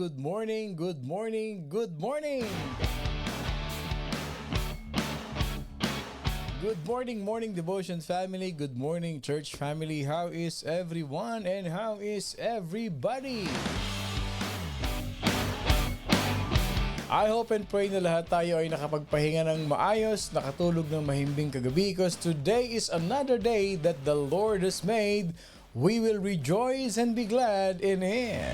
good morning, good morning, good morning! Good morning, morning devotions family. Good morning, church family. How is everyone and how is everybody? I hope and pray na lahat tayo ay nakapagpahinga ng maayos, nakatulog ng mahimbing kagabi because today is another day that the Lord has made. We will rejoice and be glad in it.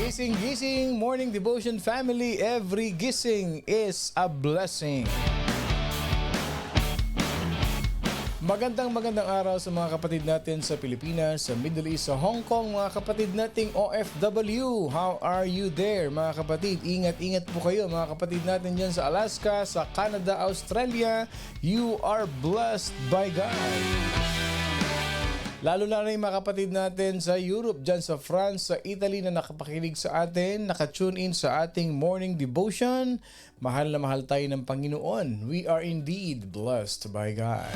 Gising, gising, morning devotion family. Every gising is a blessing. Magandang araw sa mga kapatid natin sa Pilipinas, sa Middle East, sa Hong Kong, mga kapatid nating OFW. How are you there, mga kapatid? Ingat po kayo, mga kapatid natin dyan sa Alaska, sa Canada, Australia. You are blessed by God. Lalo na yung mga kapatid natin sa Europe, dyan sa France, sa Italy na nakapakinig sa atin, nakatune in sa ating morning devotion. Mahal na mahal tayo ng Panginoon. We are indeed blessed by God.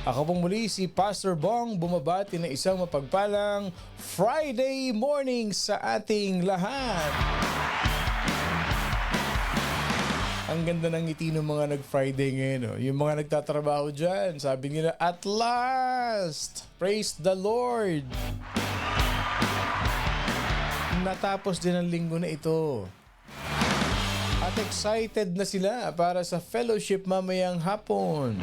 Ako pong muli si Pastor Bong, bumabati ng isang mapagpalang Friday morning sa ating lahat. Ang ganda ng ngiti ng mga nag-Friday ngayon. Oh. Yung mga nagtatrabaho dyan, sabi nila, at last! Praise the Lord! Natapos din ang linggo na ito. At excited na sila para sa fellowship mamayang hapon.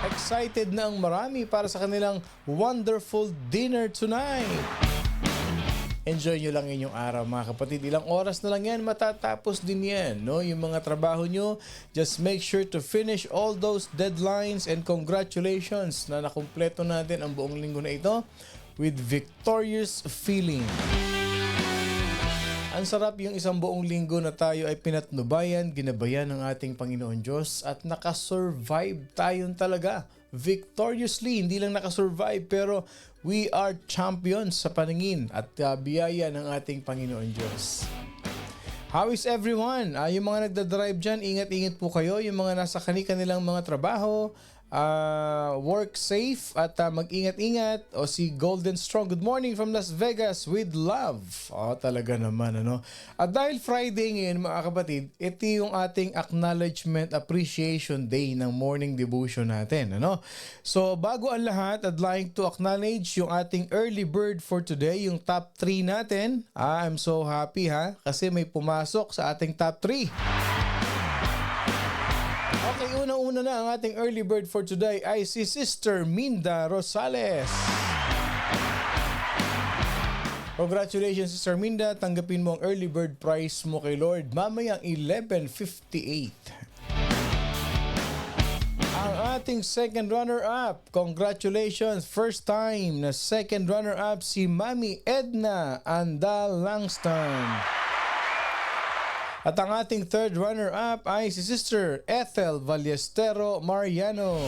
Excited na ang marami para sa kanilang wonderful dinner tonight. Enjoy nyo lang inyong araw, mga kapatid. Ilang oras na lang yan, matatapos din yan. No? Yung mga trabaho nyo, just make sure to finish all those deadlines and congratulations na nakumpleto natin ang buong linggo na ito with victorious feeling. Ang sarap yung isang buong linggo na tayo ay pinatnubayan, ginabayan ng ating Panginoon Diyos at nakasurvive tayong talaga. Victoriously, hindi lang nakasurvive pero we are champions sa paningin at biyaya ng ating Panginoon Diyos. How is everyone? Yung mga nagdadrive dyan, ingat-ingat po kayo. Yung mga nasa kanilang mga trabaho, work safe at mag-ingat-ingat. O si Golden Strong, good morning from Las Vegas with love. Talaga naman, ano. At dahil Friday ngayon, mga kapatid, ito yung ating acknowledgement appreciation day ng morning devotion natin, ano. So, bago ang lahat, I'd like to acknowledge yung ating early bird for today, yung top 3 natin. I'm so happy kasi may pumasok sa ating top 3. Okay, unang-una na ang ating early bird for today ay si Sister Minda Rosales. Congratulations, Sister Minda. Tanggapin mo ang early bird prize mo kay Lord mamayang 11:58. Ang ating second runner-up, congratulations, first time na second runner-up si Mami Edna Andal Langston. At ang ating third runner-up ay si Sister Ethel Ballestero Mariano.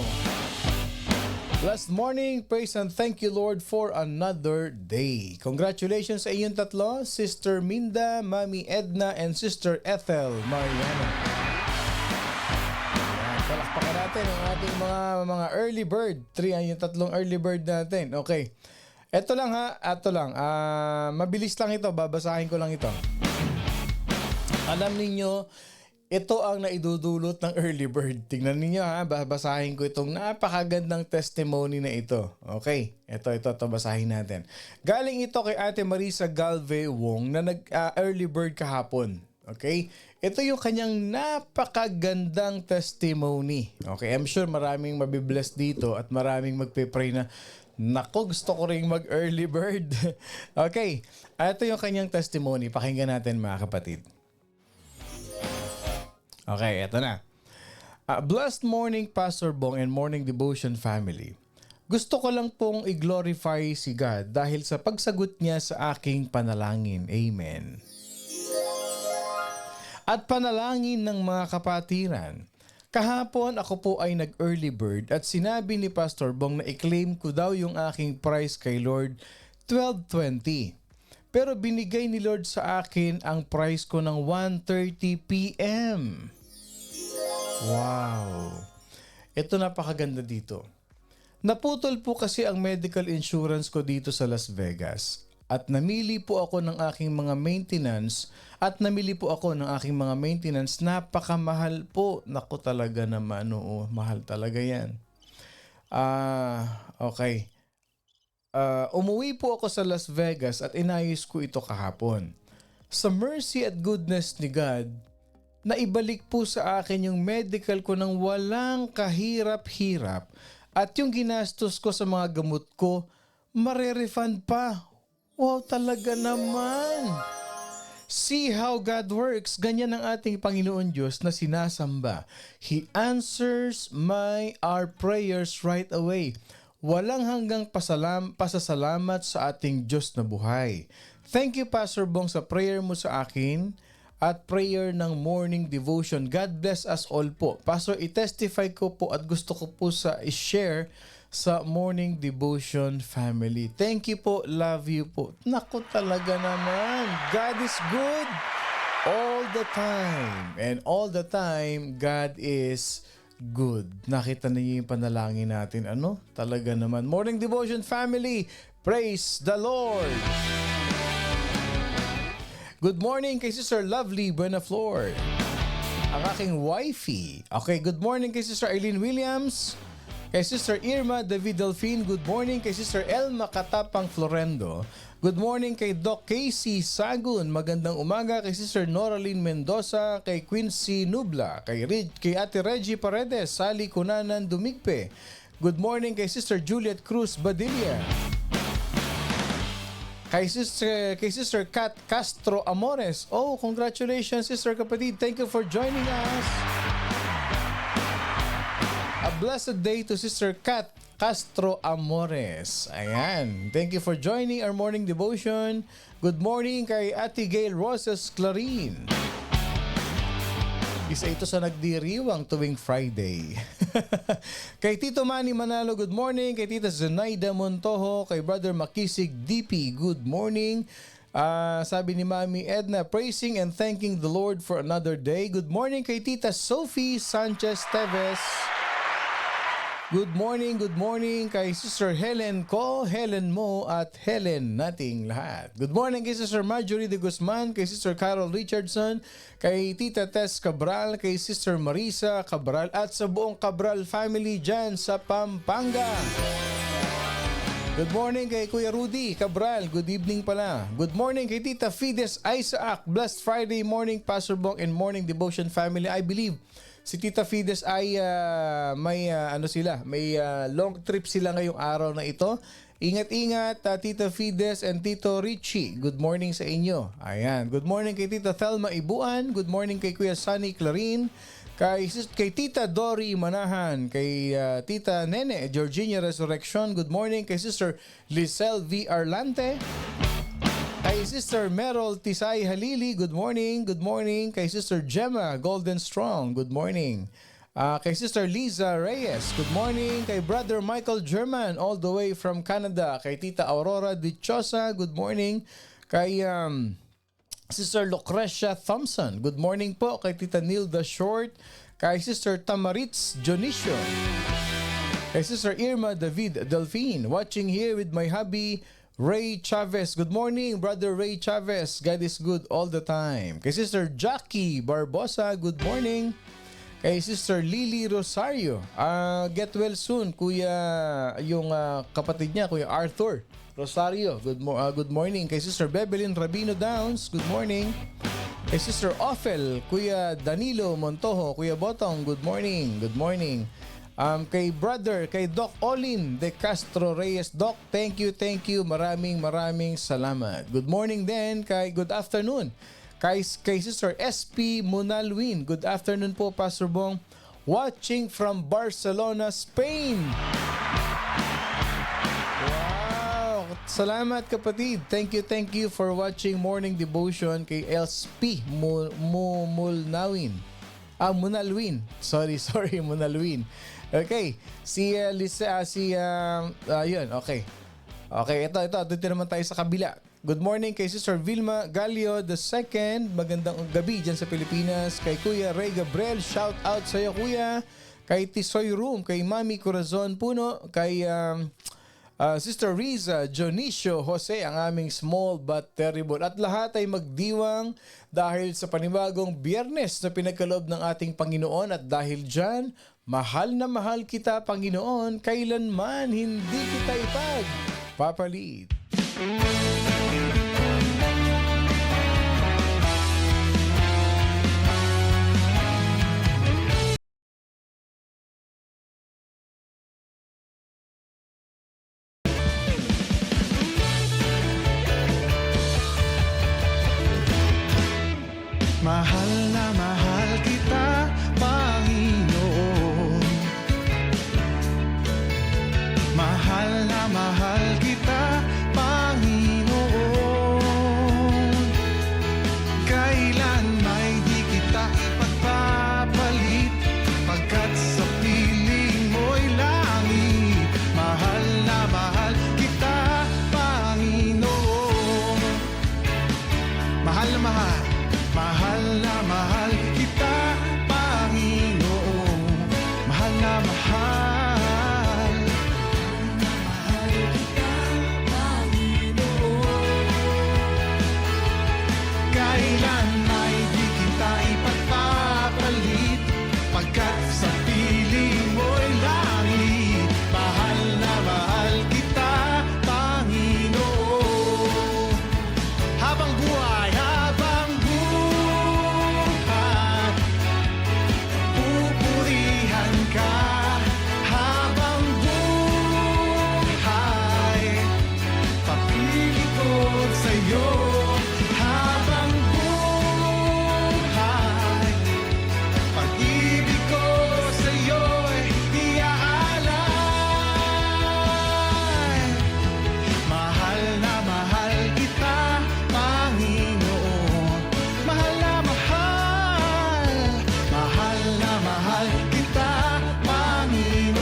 Last morning, praise and thank you Lord for another day. Congratulations sa inyong tatlo, Sister Minda, Mami Edna, and Sister Ethel Mariano. Palakpakan natin ang ating mga early bird. 3 yung tatlong early bird natin. Okay. Ito lang. Mabilis lang ito, babasahin ko lang ito. Alam ninyo, ito ang naidudulot ng early bird. Tingnan ninyo babasahin ko itong napakagandang testimony na ito. Okay, ito basahin natin. Galing ito kay Ate Marisa Galve Wong na nag-early bird kahapon. Okay, ito yung kanyang napakagandang testimony. Okay, I'm sure maraming mabibless dito at maraming magpe-pray na, nako, gusto ko ring mag-early bird. Okay, ito yung kanyang testimony. Pakinggan natin, mga kapatid. Okay, eto na. Blessed morning, Pastor Bong and morning devotion family. Gusto ko lang pong i-glorify si God dahil sa pagsagot niya sa aking panalangin. Amen. At panalangin ng mga kapatiran. Kahapon ako po ay nag-early bird at sinabi ni Pastor Bong na i-claim ko daw yung aking prize kay Lord 12:20. Pero binigay ni Lord sa akin ang price ko ng 1:30 p.m. Wow! Ito napakaganda dito. Naputol po kasi ang medical insurance ko dito sa Las Vegas. At namili po ako ng aking mga maintenance napakamahal po. Naku talaga naman, oo, mahal talaga yan. Okay. Umuwi po ako sa Las Vegas at inayos ko ito kahapon. Sa mercy at goodness ni God, naibalik po sa akin yung medical ko ng walang kahirap-hirap at yung ginastos ko sa mga gamot ko, marerefund pa. Wow, talaga naman! See how God works. Ganyan ang ating Panginoon Diyos na sinasamba. He answers our prayers right away. Walang hanggang pasasalamat sa ating Diyos na buhay. Thank you, Pastor Bong, sa prayer mo sa akin at prayer ng morning devotion. God bless us all po. Pastor, i-testify ko po at gusto ko po i-share sa morning devotion family. Thank you po. Love you po. Naku talaga naman. God is good all the time. And all the time, God is good. Nakita niyo yung panalangin natin. Ano? Talaga naman. Morning devotion family. Praise the Lord. Good morning kay Sister Lovely Buenaflor, ang aking wifey. Okay, good morning kay Sister Eileen Williams, kay Sister Irma David Delfin. Good morning kay Sister Elma Katapang Florendo. Good morning kay Doc Casey Sagun. Magandang umaga kay Sister Noraline Mendoza, kay Quincy Nubla, kay Ate Reggie Paredes, Sally Kunanan Dumigpe. Good morning kay Sister Juliet Cruz Badilla. Kay Sister Kat Castro Amores. Oh, congratulations, Sister Kapatid. Thank you for joining us. A blessed day to Sister Kat Castro Amores. Ayan. Thank you for joining our morning devotion. Good morning kay Ate Gail Roses Clarin. Isa ito sa nagdiriwang tuwing Friday. Kay Tito Manny Manalo, good morning. Kay Tita Zenaida Montoho, kay Brother Makisig DP, good morning. Sabi ni Mami Edna, praising and thanking the Lord for another day. Good morning kay Tita Sophie Sanchez Teves. Good morning kay Sister Helen ko, Helen mo, at Helen nating lahat. Good morning kay Sister Marjorie de Guzman, kay Sister Carol Richardson, kay Tita Tess Cabral, kay Sister Marisa Cabral, at sa buong Cabral family dyan sa Pampanga. Good morning kay Kuya Rudy Cabral, good evening pala. Good morning kay Tita Fides Isaac, blessed Friday morning, Pastor Bong and morning devotion family. I believe si Tita Fides ay may long trip sila ngayong araw na ito. Ingat-ingat, Tita Fides and Tito Richie. Good morning sa inyo. Ayan. Good morning kay Tita Thelma Ibuan. Good morning kay Kuya Sunny Clarin. Kay Tita Dory Manahan. Kay Tita Nene Georgina Resurrection. Good morning kay Sister Lizelle V. Arlante. Kay Sister Merol Tisay Halili, good morning. Good morning. Kay Sister Gemma Golden Strong, good morning. Kay Sister Liza Reyes, good morning. Kay Brother Michael German, all the way from Canada. Kay Tita Aurora Dichosa, good morning. Kay Sister Lucrecia Thompson, good morning po. Kay Tita Nilda Short. Kay Sister Tamaritz Jonicio. Kay Sister Irma David Delfin, watching here with my hubby Ray Chavez. Good morning, Brother Ray Chavez. God is good all the time. Kay Sister Jackie Barbosa, good morning. Kay Sister Lily Rosario, get well soon, Kuya, yung kapatid niya, Kuya Arthur Rosario. Good morning. Kay Sister Bebelyn Rabino Downs, good morning. Kay Sister Ophel, Kuya Danilo Montoho, Kuya Botong, good morning. Good morning. Kay Doc Olin de Castro Reyes. Doc, thank you. Maraming salamat. Good morning din good afternoon. Kay Sister SP Munalwin. Good afternoon po, Pastor Bong. Watching from Barcelona, Spain. Wow! Salamat kapatid. Thank you for watching Morning Devotion kay SP Munalwin. Munalwin. Sorry, Munalwin. Okay. Yun, okay. Okay, ito. Dito naman tayo sa kabila. Good morning kay Sister Vilma Galio II. Magandang gabi dyan sa Pilipinas. Kay Kuya Ray Gabriel, shout out sa iyo, Kuya. kay Tisoy Room, kay Mami Corazon Puno, kay Sister Riza Dionisio Jose, ang aming small but terrible. At lahat ay magdiwang dahil sa panibagong Biyernes na pinagkaloob ng ating Panginoon. At dahil dyan, mahal na mahal kita, Panginoon, kailanman hindi kita ipagpapalit. Mahal na mahal kita, Panginoon. Mahal na mahal kita, Panginoon. Kailan may di kita ipagpapalit, pagkat sa piling mo'y langit. Mahal na mahal kita, Panginoon. Mahal na mahal. Mahal na mahal kita, Panginoon. Mahal na mahal. Mahal kita, Panginoon. Kailan may di kita ipagpapalit, pagkat sa piling mo'y langit. Mahal na mahal kita, Panginoon. Habang buhay, pupurihan ka. Habang buhay, papili ko sa'yo. Habang buhay, pag-ibig ko sa'yo'y iaalay. Mahal na mahal kita, Panginoon. Mahal na mahal. Mahal na mahal kita, Panginoon.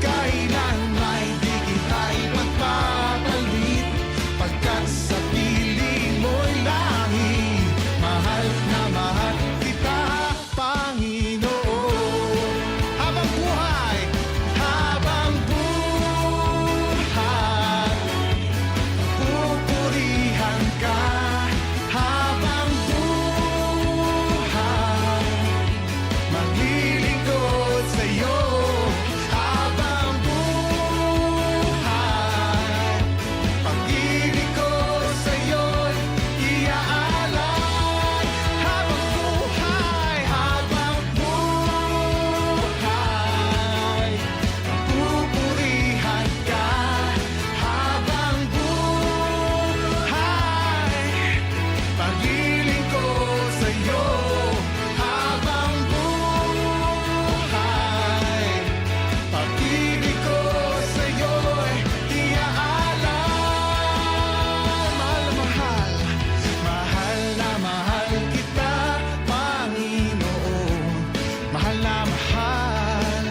Kailan may di kita ipagpapalit, pagkat sa piling mo'y langit. Mahal na mahal kita, Panginoon. Habang buhay, habang buhay, pupurihan ka. Habang buhay, maglilingkod sa'yo. Habang buhay, pag-ibig ko sa'yo'y iaalay. Habang buhay, pupurihan ka. Habang buhay, paglilingkod sa'yo. Habang buhay, pag-ibig ko sa'yo'y iaalay. Mahal na mahal, mahal na mahal kita, Panginoon. Mahal na mahal,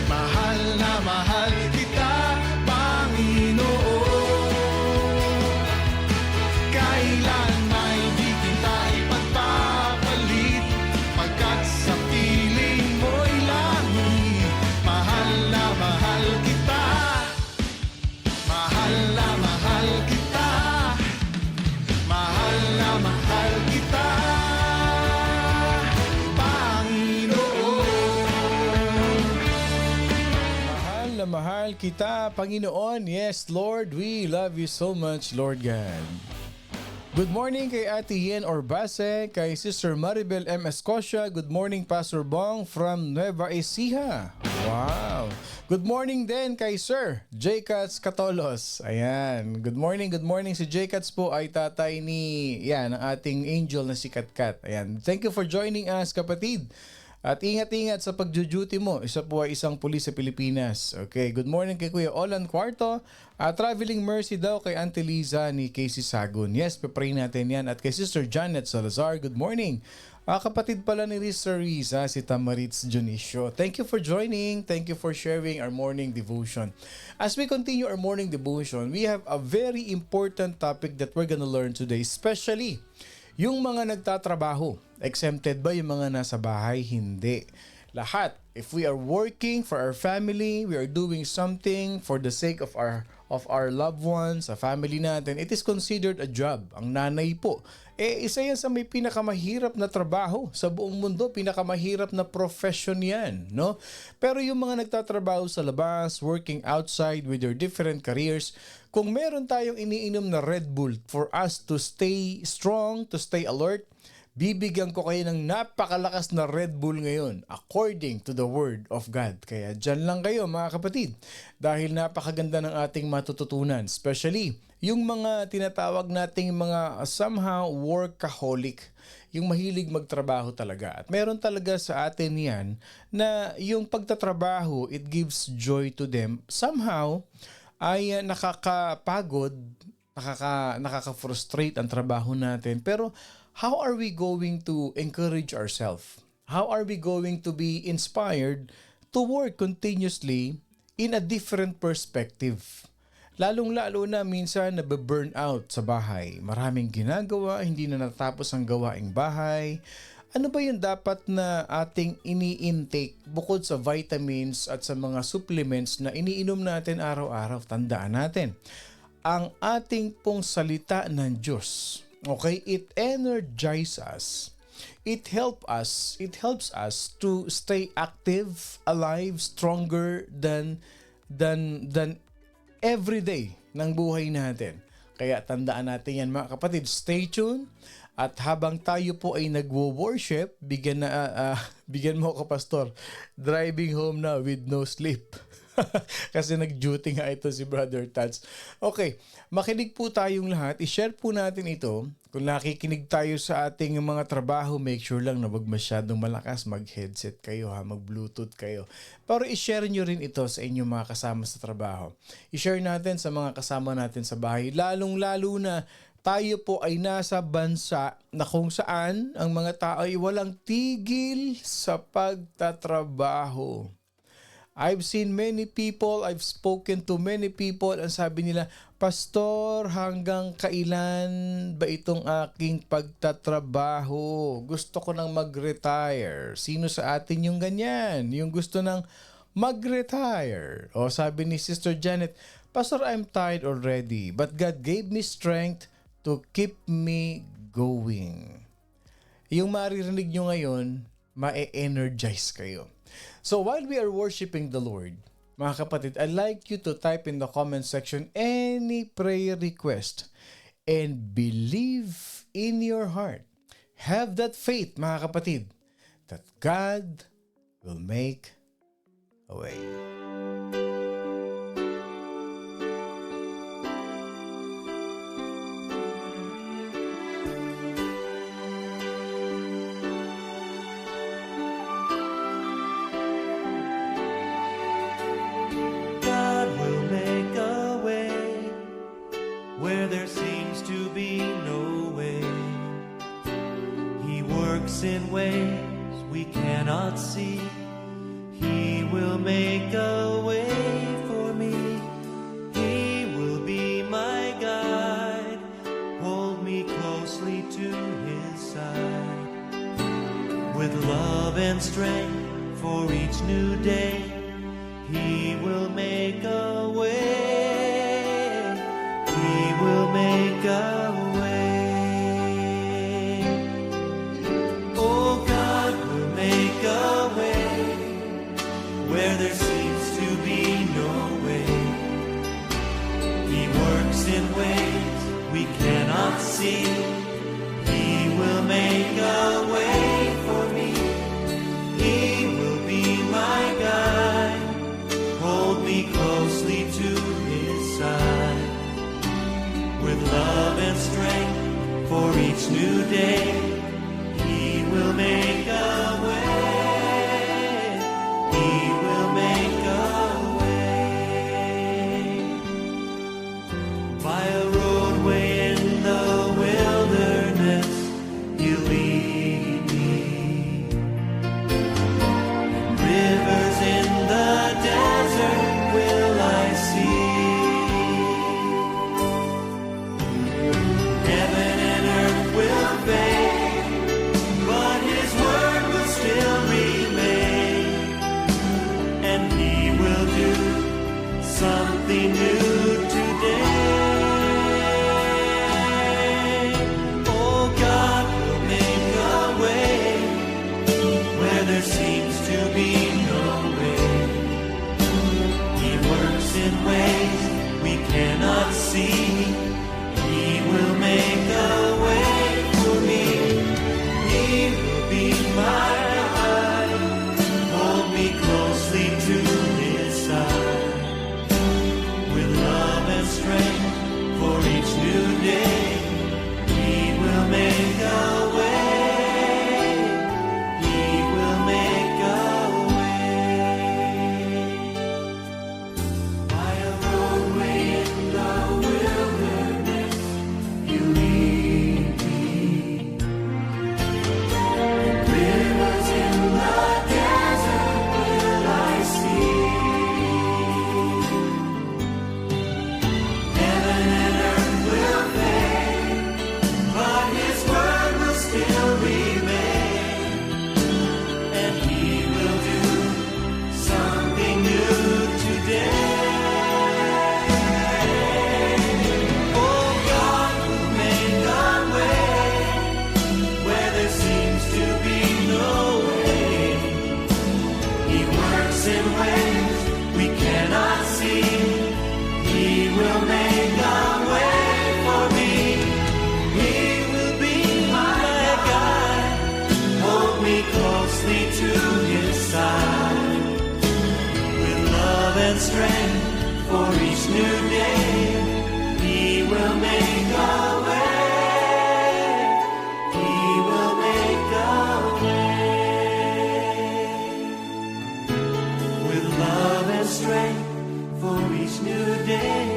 mahal na mahal kita, Panginoon. Kailan may di kita ipagpapalit, pagkat sa piling mo'y langit. Mahal na mahal kita, mahal na mahal kita, mahal na mahal kita, Panginoon. Mahal na mahal kita, Panginoon. Yes, Lord, we love you so much, Lord God. Good morning kay Ate Yen Orbase, kay Sister Maribel M. Escocia. Good morning, Pastor Bong from Nueva Ecija. Wow. Good morning din kay Sir J. Katz Catolos. Ayan. Good morning. Si J. Katz po ay tatay ni, yan, ang ating angel na si Katkat. Ayan. Thank you for joining us, kapatid. At ingat-ingat sa pagduduty mo. Isa po ay isang pulis sa Pilipinas. Okay, good morning kay Kuya Olan Cuarto. Traveling mercy daw kay Auntie Liza ni Casey Sagun. Yes, papray natin yan. At kay Sister Janet Salazar, good morning. Kapatid pala ni Sister Riza, si Tamaritz Dionisio. Thank you for joining. Thank you for sharing our morning devotion. As we continue our morning devotion, we have a very important topic that we're gonna learn today, especially Yung mga nagtatrabaho, exempted ba yung mga nasa bahay? Hindi. Lahat. If we are working for our family, we are doing something for the sake of our loved ones, sa family natin, it is considered a job. Ang nanay po, isa yan sa may pinakamahirap na trabaho sa buong mundo, pinakamahirap na profession yan, no? Pero yung mga nagtatrabaho sa labas, working outside with their different careers, kung meron tayong iniinom na Red Bull for us to stay strong, to stay alert, bibigyan ko kayo ng napakalakas na Red Bull ngayon according to the Word of God. Kaya dyan lang kayo mga kapatid dahil napakaganda ng ating matututunan. Especially yung mga tinatawag nating mga somehow workaholic. Yung mahilig magtrabaho talaga. At meron talaga sa atin yan na yung pagtatrabaho, it gives joy to them. Somehow ay nakakapagod, nakaka-frustrate ang trabaho natin. Pero how are we going to encourage ourselves? How are we going to be inspired to work continuously in a different perspective? Lalong-lalo na minsan nabe-burn out sa bahay. Maraming ginagawa, hindi na natapos ang gawaing bahay. Ano ba yung dapat na ating ini-intake bukod sa vitamins at sa mga supplements na iniinom natin araw-araw? Tandaan natin, ang ating pong salita ng Diyos, okay, it energizes us. It helps us to stay active, alive, stronger than every day ng buhay natin. Kaya tandaan natin yan mga kapatid. Stay tuned. At habang tayo po ay nagwo-worship, bigyan mo ako, Pastor, driving home na with no sleep. Kasi nag-duty nga ito si Brother Tats. Okay, makinig po tayong lahat. I-share po natin ito. Kung nakikinig tayo sa ating mga trabaho, make sure lang na wag masyadong malakas. Mag-headset kayo, mag-bluetooth kayo. Pero i-share nyo rin ito sa inyong mga kasama sa trabaho. I-share natin sa mga kasama natin sa bahay. Lalong-lalo na tayo po ay nasa bansa na kung saan ang mga tao ay walang tigil sa pagtatrabaho. I've seen many people, I've spoken to many people, ang sabi nila, Pastor, hanggang kailan ba itong aking pagtatrabaho? Gusto ko nang mag-retire. Sino sa atin yung ganyan? Yung gusto nang mag-retire. O sabi ni Sister Janet, Pastor, I'm tired already, but God gave me strength to keep me going. Yung maririnig nyo ngayon, ma-energize kayo. So while we are worshiping the Lord, mga kapatid, I'd like you to type in the comment section any prayer request and believe in your heart. Have that faith, mga kapatid, that God will make a way. In ways we cannot see, He will make a way for me. He will be my guide, hold me closely to His side. With love and strength for each new day, He will make a way. He will make a way. Where there seems to be no way, He works in ways we cannot see. He will make a way for me. He will be my guide, hold me closely to His side. With love and strength for each new day, He will make a way. Heaven and earth will fade. me to His side. With love and strength for each new day, He will make a way. He will make a way. With love and strength for each new day,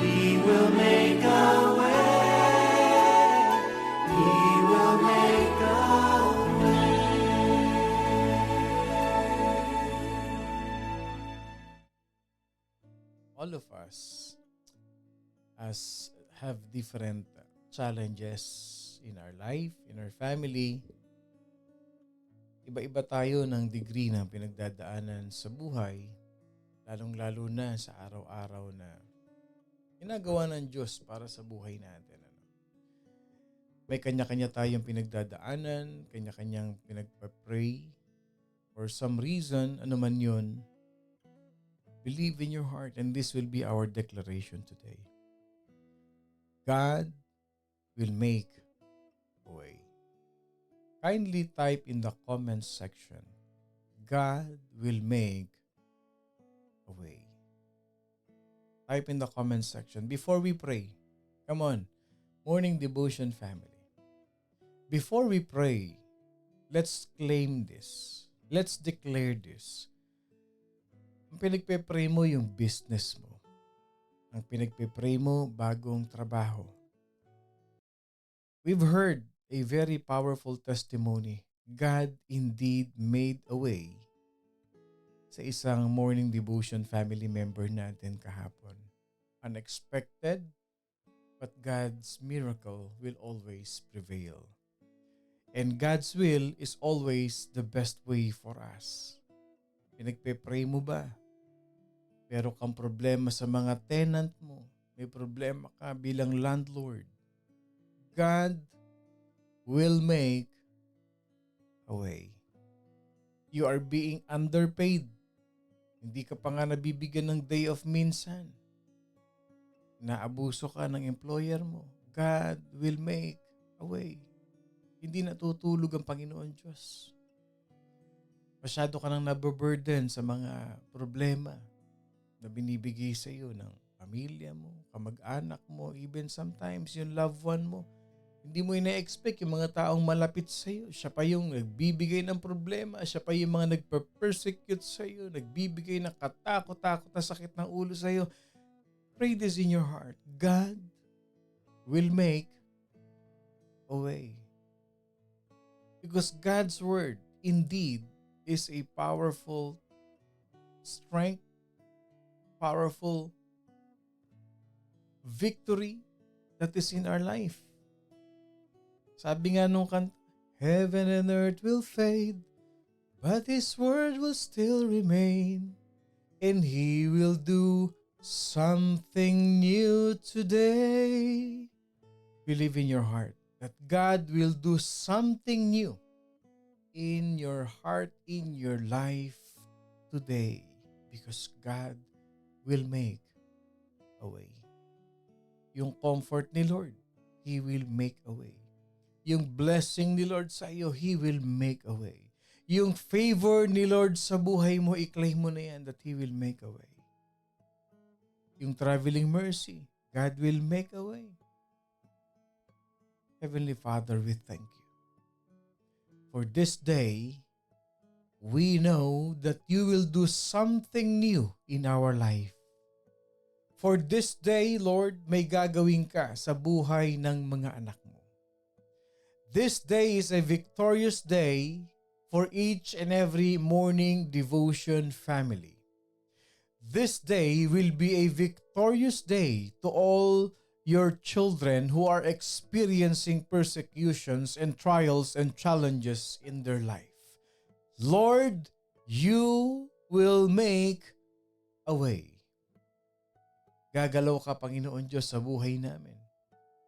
He will make a way. He will make a way. All of us have different challenges in our life, in our family. Iba-iba tayo ng degree ng pinagdadaanan sa buhay, lalong-lalo na sa araw-araw na ginagawa ng Diyos para sa buhay natin. May kanya-kanya tayong pinagdadaanan, kanya-kanyang pinagpa-pray. For some reason, ano man yun, believe in your heart, and this will be our declaration today. God will make a way. Kindly type in the comments section, God will make a way. Type in the comments section. Before we pray, come on, morning devotion family. Before we pray, let's claim this. Let's declare this. Ang pinagpe-pray mo yung business mo. Ang pinagpe-pray mo, bagong trabaho. We've heard a very powerful testimony. God indeed made a way sa isang morning devotion family member natin kahapon. Unexpected, but God's miracle will always prevail. And God's will is always the best way for us. Pinagpe-pray mo ba? Pero kang problema sa mga tenant mo, may problema ka bilang landlord, God will make a way. You are being underpaid. Hindi ka pa nga nabibigyan ng day of minsan. Naabuso ka ng employer mo. God will make a way. Hindi natutulog ang Panginoon Diyos. Masyado ka nang nababurden sa mga problema na binibigay sa iyo ng pamilya mo, kamag-anak mo, even sometimes yung loved one mo. Hindi mo ina-expect yung mga taong malapit sa iyo. Siya pa yung nagbibigay ng problema. Siya pa yung mga nagper-persecute sa iyo, nagbibigay ng katakot-takot na sakit ng ulo sa iyo. Pray this in your heart. God will make a way. Because God's word indeed is a powerful strength, powerful victory that is in our life. Sabi nga nung kanta, heaven and earth will fade, but His word will still remain, and He will do something new today. Believe in your heart that God will do something new in your heart, in your life today, because God will make a way. Yung comfort ni Lord, He will make a way. Yung blessing ni Lord sa iyo, He will make a way. Yung favor ni Lord sa buhay mo, i-claim mo na yan that He will make a way. Yung traveling mercy, God will make a way. Heavenly Father, we thank you. For this day, we know that you will do something new in our life. For this day, Lord, may gagawin ka sa buhay ng mga anak mo. This day is a victorious day for each and every morning devotion family. This day will be a victorious day to all your children who are experiencing persecutions and trials and challenges in their life. Lord, you will make a way. Gagalaw ka, Panginoon Diyos, sa buhay namin.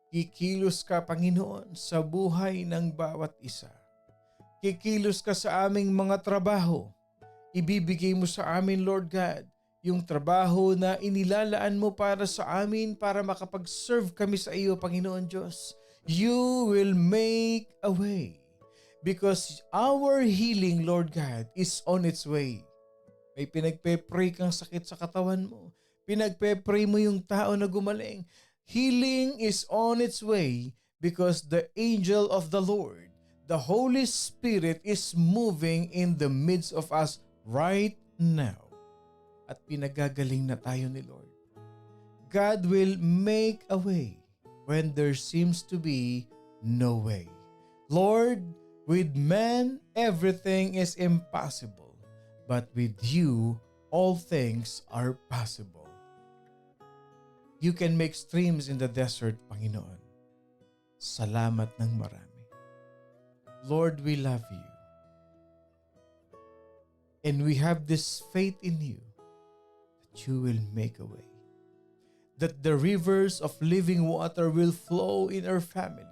Kikilos ka, Panginoon, sa buhay ng bawat isa. Kikilos ka sa aming mga trabaho. Ibibigay mo sa amin, Lord God, yung trabaho na inilalaan mo para sa amin para makapag-serve kami sa iyo, Panginoon Diyos. You will make a way. Because our healing, Lord God, is on its way. May pinagpe-pray kang sakit sa katawan mo. Pinagpe-pray mo yung tao na gumaling. Healing is on its way because the angel of the Lord, the Holy Spirit, is moving in the midst of us right now. At pinagagaling na tayo ni Lord. God will make a way when there seems to be no way. Lord, with man, everything is impossible, but with you, all things are possible. You can make streams in the desert, Panginoon. Salamat ng marami. Lord, we love you. And we have this faith in you that you will make a way. That the rivers of living water will flow in our family.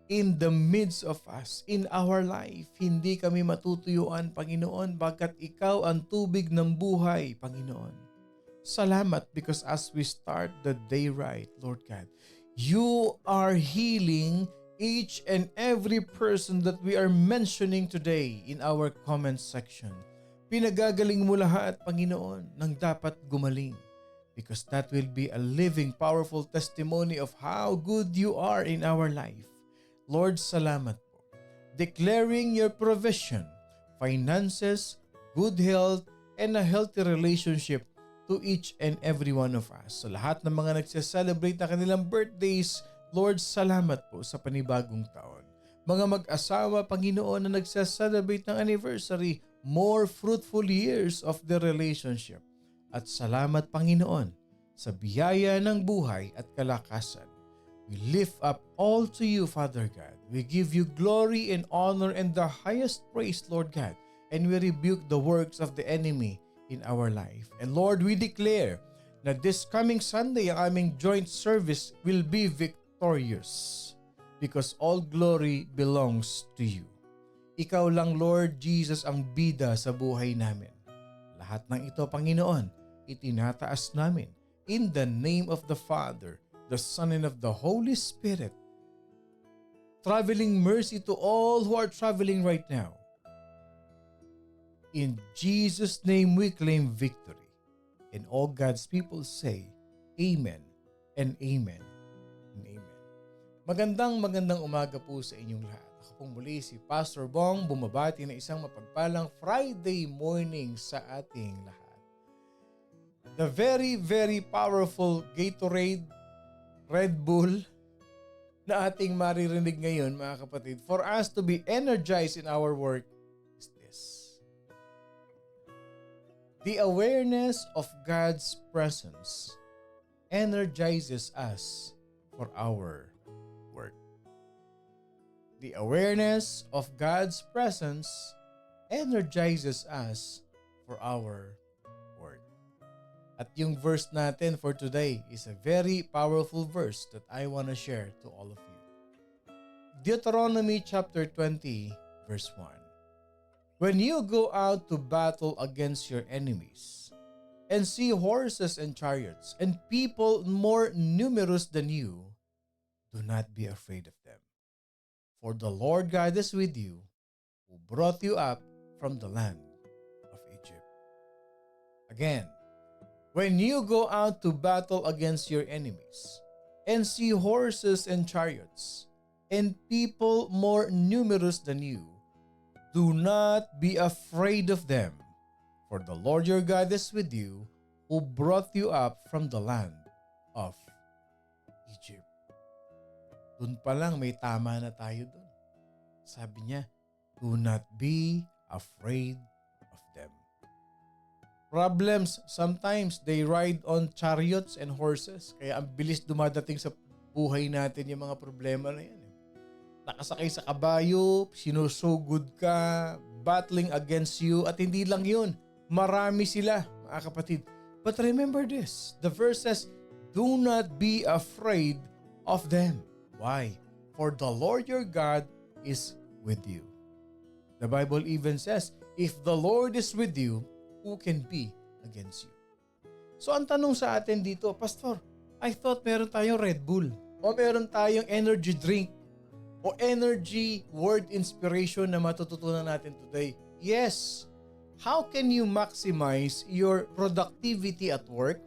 In the midst of us, in our life, hindi kami matutuyuan, Panginoon, bagkat ikaw ang tubig ng buhay, Panginoon. Salamat because as we start the day right, Lord God, you are healing each and every person that we are mentioning today in our comment section. Pinagagaling mo lahat, Panginoon, ng dapat gumaling. Because that will be a living, powerful testimony of how good you are in our life. Lord, salamat po. Declaring your provision, finances, good health, and a healthy relationship to each and every one of us. So lahat ng mga nagse-celebrate na kanilang birthdays, Lord, salamat po sa panibagong taon. Mga mag-asawa, Panginoon, na nagse-celebrate ng anniversary, more fruitful years of the relationship. At salamat, Panginoon, sa biyaya ng buhay at kalakasan. We lift up all to you, Father God. We give you glory and honor and the highest praise, Lord God. And we rebuke the works of the enemy in our life. And Lord, we declare that this coming Sunday, ang aming joint service will be victorious because all glory belongs to you. Ikaw lang, Lord Jesus, ang bida sa buhay namin. Lahat ng ito, Panginoon, itinataas namin in the name of the Father, the Son, and of the Holy Spirit. Traveling mercy to all who are traveling right now. In Jesus' name we claim victory. And all God's people say, Amen and Amen and Amen. Magandang umaga po sa inyong lahat. Ako pong muli si Pastor Bong, bumabati na isang mapagpalang Friday morning sa ating lahat. The very, very powerful Gatorade, Red Bull na ating maririnig ngayon, mga kapatid, for us to be energized in our work is this. The awareness of God's presence energizes us for our work. The awareness of God's presence energizes us for our work. At yung verse natin for today is a very powerful verse that I want to share to all of you. Deuteronomy chapter 20 verse 1. When you go out to battle against your enemies and see horses and chariots and people more numerous than you, do not be afraid of them. For the Lord God is with you, who brought you up from the land of Egypt. Again, when you go out to battle against your enemies and see horses and chariots and people more numerous than you, do not be afraid of them, for the Lord your God is with you, who brought you up from the land of Egypt. Doon pa lang may tama na tayo doon. Sabi niya, do not be afraid of them. Problems, sometimes they ride on chariots and horses. Kaya ang bilis dumadating sa buhay natin yung mga problema na yan. Nakasakay sa kabayo, sinusugod ka, battling against you, at hindi lang yun. Marami sila, mga kapatid. But remember this, the verse says, do not be afraid of them. Why? For the Lord your God is with you. The Bible even says, if the Lord is with you, who can be against you? So ang tanong sa atin dito, Pastor, I thought meron tayong Red Bull o meron tayong energy drink. o energy, word inspiration na matututunan natin today? Yes. How can you maximize your productivity at work?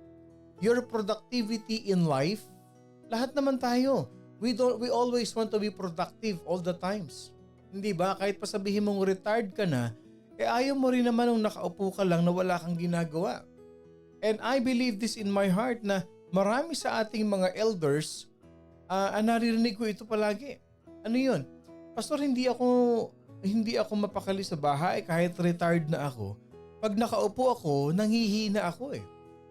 Your productivity in life? Lahat naman tayo. We always want to be productive all the times. Hindi ba? Kahit pa sabihin mong retired ka na, ayaw mo rin naman nung nakaupo ka lang na wala kang ginagawa. And I believe this in my heart na marami sa ating mga elders, naririnig ko ito palagi. Ano yun? Pastor, hindi ako mapakali sa bahay kahit retired na ako. Pag nakaupo ako, nanghihina ako eh.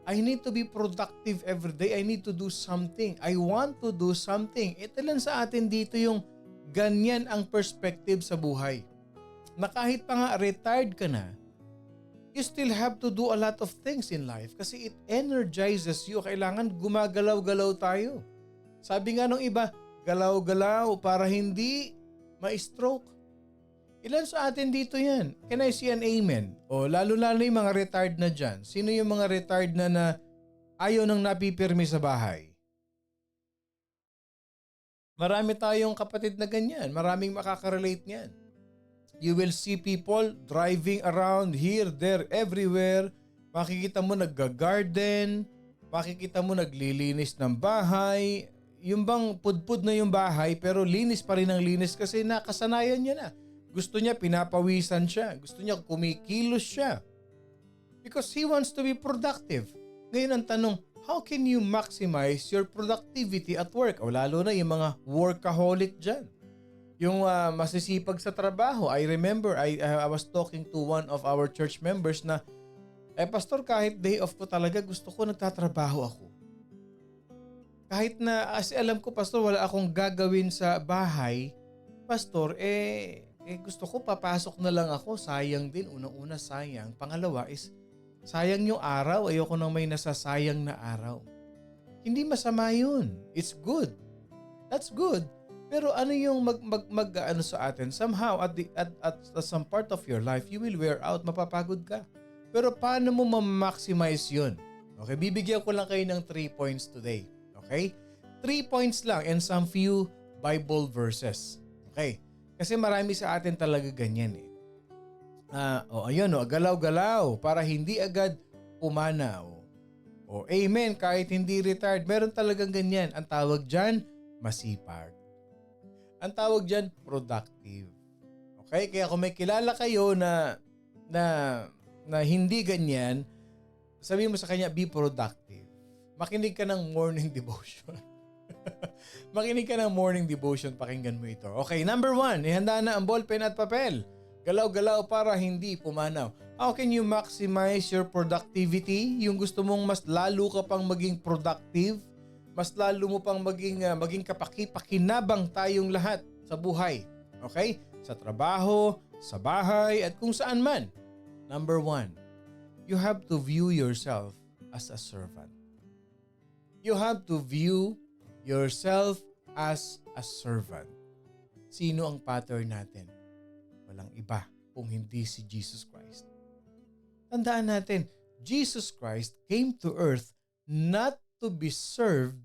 I need to be productive every day. I need to do something. I want to do something. Ito lang sa atin dito yung ganyan ang perspective sa buhay. Na kahit pa nga retired ka na, you still have to do a lot of things in life kasi it energizes you. Kailangan gumagalaw-galaw tayo. Sabi nga nung iba, galaw-galaw para hindi ma-stroke. Ilan sa atin dito yan? Can I see an amen? O lalo-lalo yung mga retired na dyan. Sino yung mga retired na ayaw nang napipirmi sa bahay? Marami tayong kapatid na ganyan. Maraming makaka-relate niyan. You will see people driving around here, there, everywhere. Makikita mo nagga-garden. Makikita mo naglilinis ng bahay. Yung bang pudpud na yung bahay pero linis pa rin ang linis kasi nakasanayan niya na. Gusto niya pinapawisan siya. Gusto niya kumikilos siya. Because he wants to be productive. Ngayon ang tanong, how can you maximize your productivity at work? O lalo na yung mga workaholic dyan. Yung masisipag sa trabaho. I remember I was talking to one of our church members na, Pastor, kahit day off ko talaga, gusto ko nagtatrabaho ako. Kahit na, as alam ko, Pastor, wala akong gagawin sa bahay, Pastor, gusto ko papasok na lang ako. Sayang din. Unang-una sayang. Pangalawa is, sayang yung araw. Ayoko nang may nasasayang na araw. Hindi masama yun. It's good. That's good. Pero ano yung ano sa atin? Somehow, at some part of your life, you will wear out. Mapapagod ka. Pero paano mo ma-maximize yun? Okay, bibigyan ko lang kayo ng 3 points today. Okay? 3 points lang and some few Bible verses. Okay? Kasi marami sa atin talaga ganyan eh. Galaw-galaw para hindi agad pumanaw. Amen, kahit hindi retired, meron talagang ganyan. Ang tawag dyan, masipag. Ang tawag dyan, productive. Okay? Kaya kung may kilala kayo na hindi ganyan, sabihin mo sa kanya, be productive. Makinig ka ng morning devotion. Makinig ka ng morning devotion, pakinggan mo ito. Okay, number 1, ihanda na ang ballpen at papel. Galaw-galaw para hindi pumanaw. How can you maximize your productivity? Yung gusto mong mas lalo ka pang maging productive, mas lalo mo pang maging kapaki-pakinabang tayong lahat sa buhay. Okay? Sa trabaho, sa bahay, at kung saan man. Number 1, you have to view yourself as a servant. You have to view yourself as a servant. Sino ang pattern natin? Walang iba kung hindi si Jesus Christ. Tandaan natin, Jesus Christ came to earth not to be served,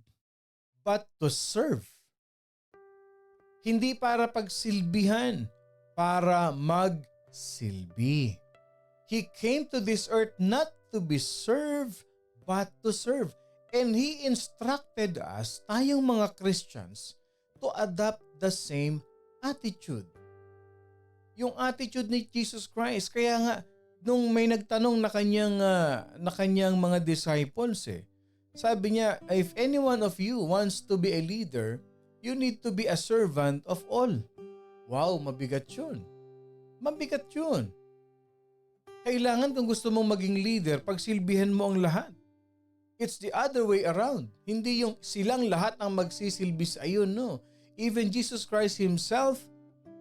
but to serve. Hindi para pagsilbihan, para magsilbi. He came to this earth not to be served, but to serve. And He instructed us, tayong mga Christians, to adopt the same attitude. Yung attitude ni Jesus Christ. Kaya nga, nung may nagtanong na kanyang mga disciples sabi niya, if any one of you wants to be a leader, you need to be a servant of all. Wow, mabigat yun. Mabigat yun. Kailangan kung gusto mong maging leader, pagsilbihan mo ang lahat. It's the other way around. Hindi yung silang lahat ang magsisilbi sa iyo, no. Even Jesus Christ Himself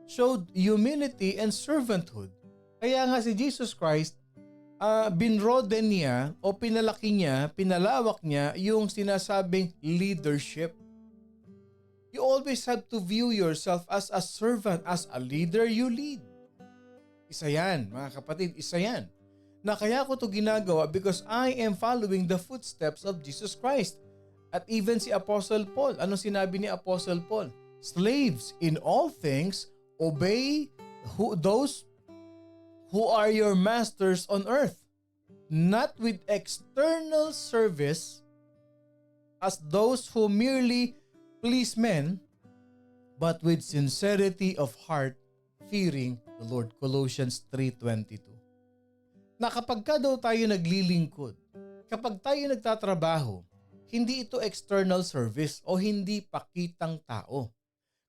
showed humility and servanthood. Kaya nga si Jesus Christ, binroden niya o pinalaki niya, pinalawak niya yung sinasabing leadership. You always have to view yourself as a servant. As a leader, you lead. Isa yan, mga kapatid, isa yan. Na kaya ko to ginagawa because I am following the footsteps of Jesus Christ. At even si Apostle Paul, anong sinabi ni Apostle Paul? Slaves, in all things, obey those who are your masters on earth, not with external service as those who merely please men, but with sincerity of heart, fearing the Lord. Colossians 3:22. Na kapag ka daw tayo naglilingkod, kapag tayo nagtatrabaho, hindi ito external service o hindi pakitang tao.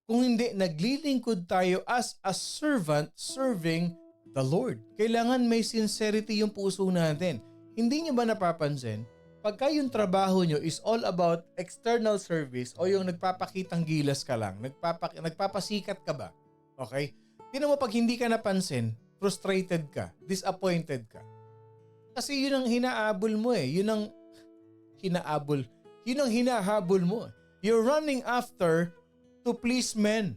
Kung hindi, naglilingkod tayo as a servant serving the Lord. Kailangan may sincerity yung puso natin. Hindi niyo ba napapansin? Pagka yung trabaho nyo is all about external service o yung nagpapakitang gilas ka lang, nagpapasikat ka ba? Okay? Tingnan mo pag hindi ka napansin, frustrated ka, disappointed ka. Kasi yun ang hinaabol mo eh. Yun ang hinahabol mo. You're running after to please men.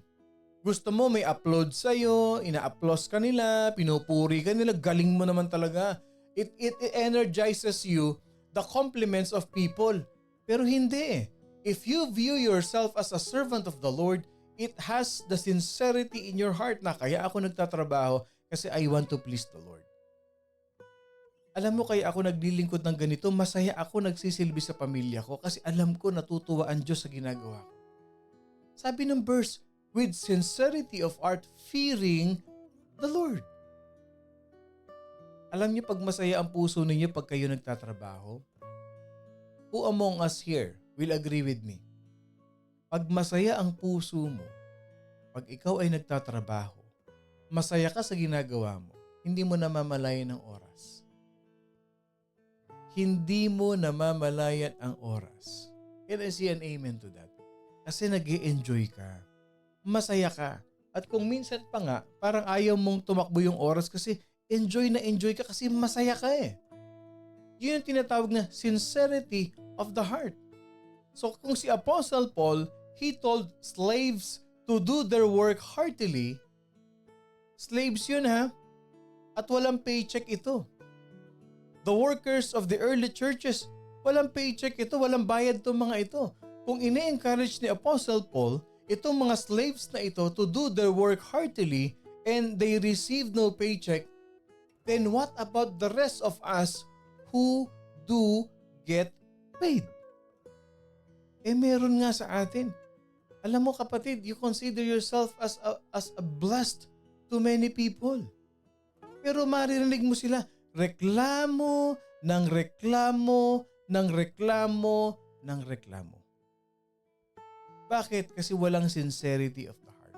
Gusto mo may upload sa'yo, ina-applause ka nila, pinupuri ka nila, galing mo naman talaga. It energizes you, the compliments of people. Pero hindi eh. If you view yourself as a servant of the Lord, it has the sincerity in your heart na kaya ako nagtatrabaho kasi I want to please the Lord. Alam mo kaya ako naglilingkod ng ganito, masaya ako nagsisilbi sa pamilya ko kasi alam ko natutuwa ang Diyos sa ginagawa ko. Sabi ng verse, with sincerity of heart, fearing the Lord. Alam niyo pag masaya ang puso ninyo pag kayo nagtatrabaho? Who among us here will agree with me? Pag masaya ang puso mo, pag ikaw ay nagtatrabaho, masaya ka sa ginagawa mo, hindi mo namamalayan ang oras. Hindi mo namamalayan ang oras. Can I see an amen to that? Kasi nag-e-enjoy ka. Masaya ka. At kung minsan pa nga, parang ayaw mong tumakbo yung oras kasi enjoy ka kasi masaya ka eh. Yun yung tinatawag na sincerity of the heart. So kung si Apostle Paul, he told slaves to do their work heartily. Slaves yun ha. At walang paycheck ito. The workers of the early churches, walang paycheck ito, walang bayad itong mga ito. Kung ini-encourage ni Apostle Paul, itong mga slaves na ito to do their work heartily and they receive no paycheck, then what about the rest of us who do get paid? Eh meron nga sa atin. Alam mo kapatid, you consider yourself as a blessed to many people. Pero maririnig mo sila, reklamo, ng reklamo, ng reklamo, ng reklamo. Bakit? Kasi walang sincerity of the heart.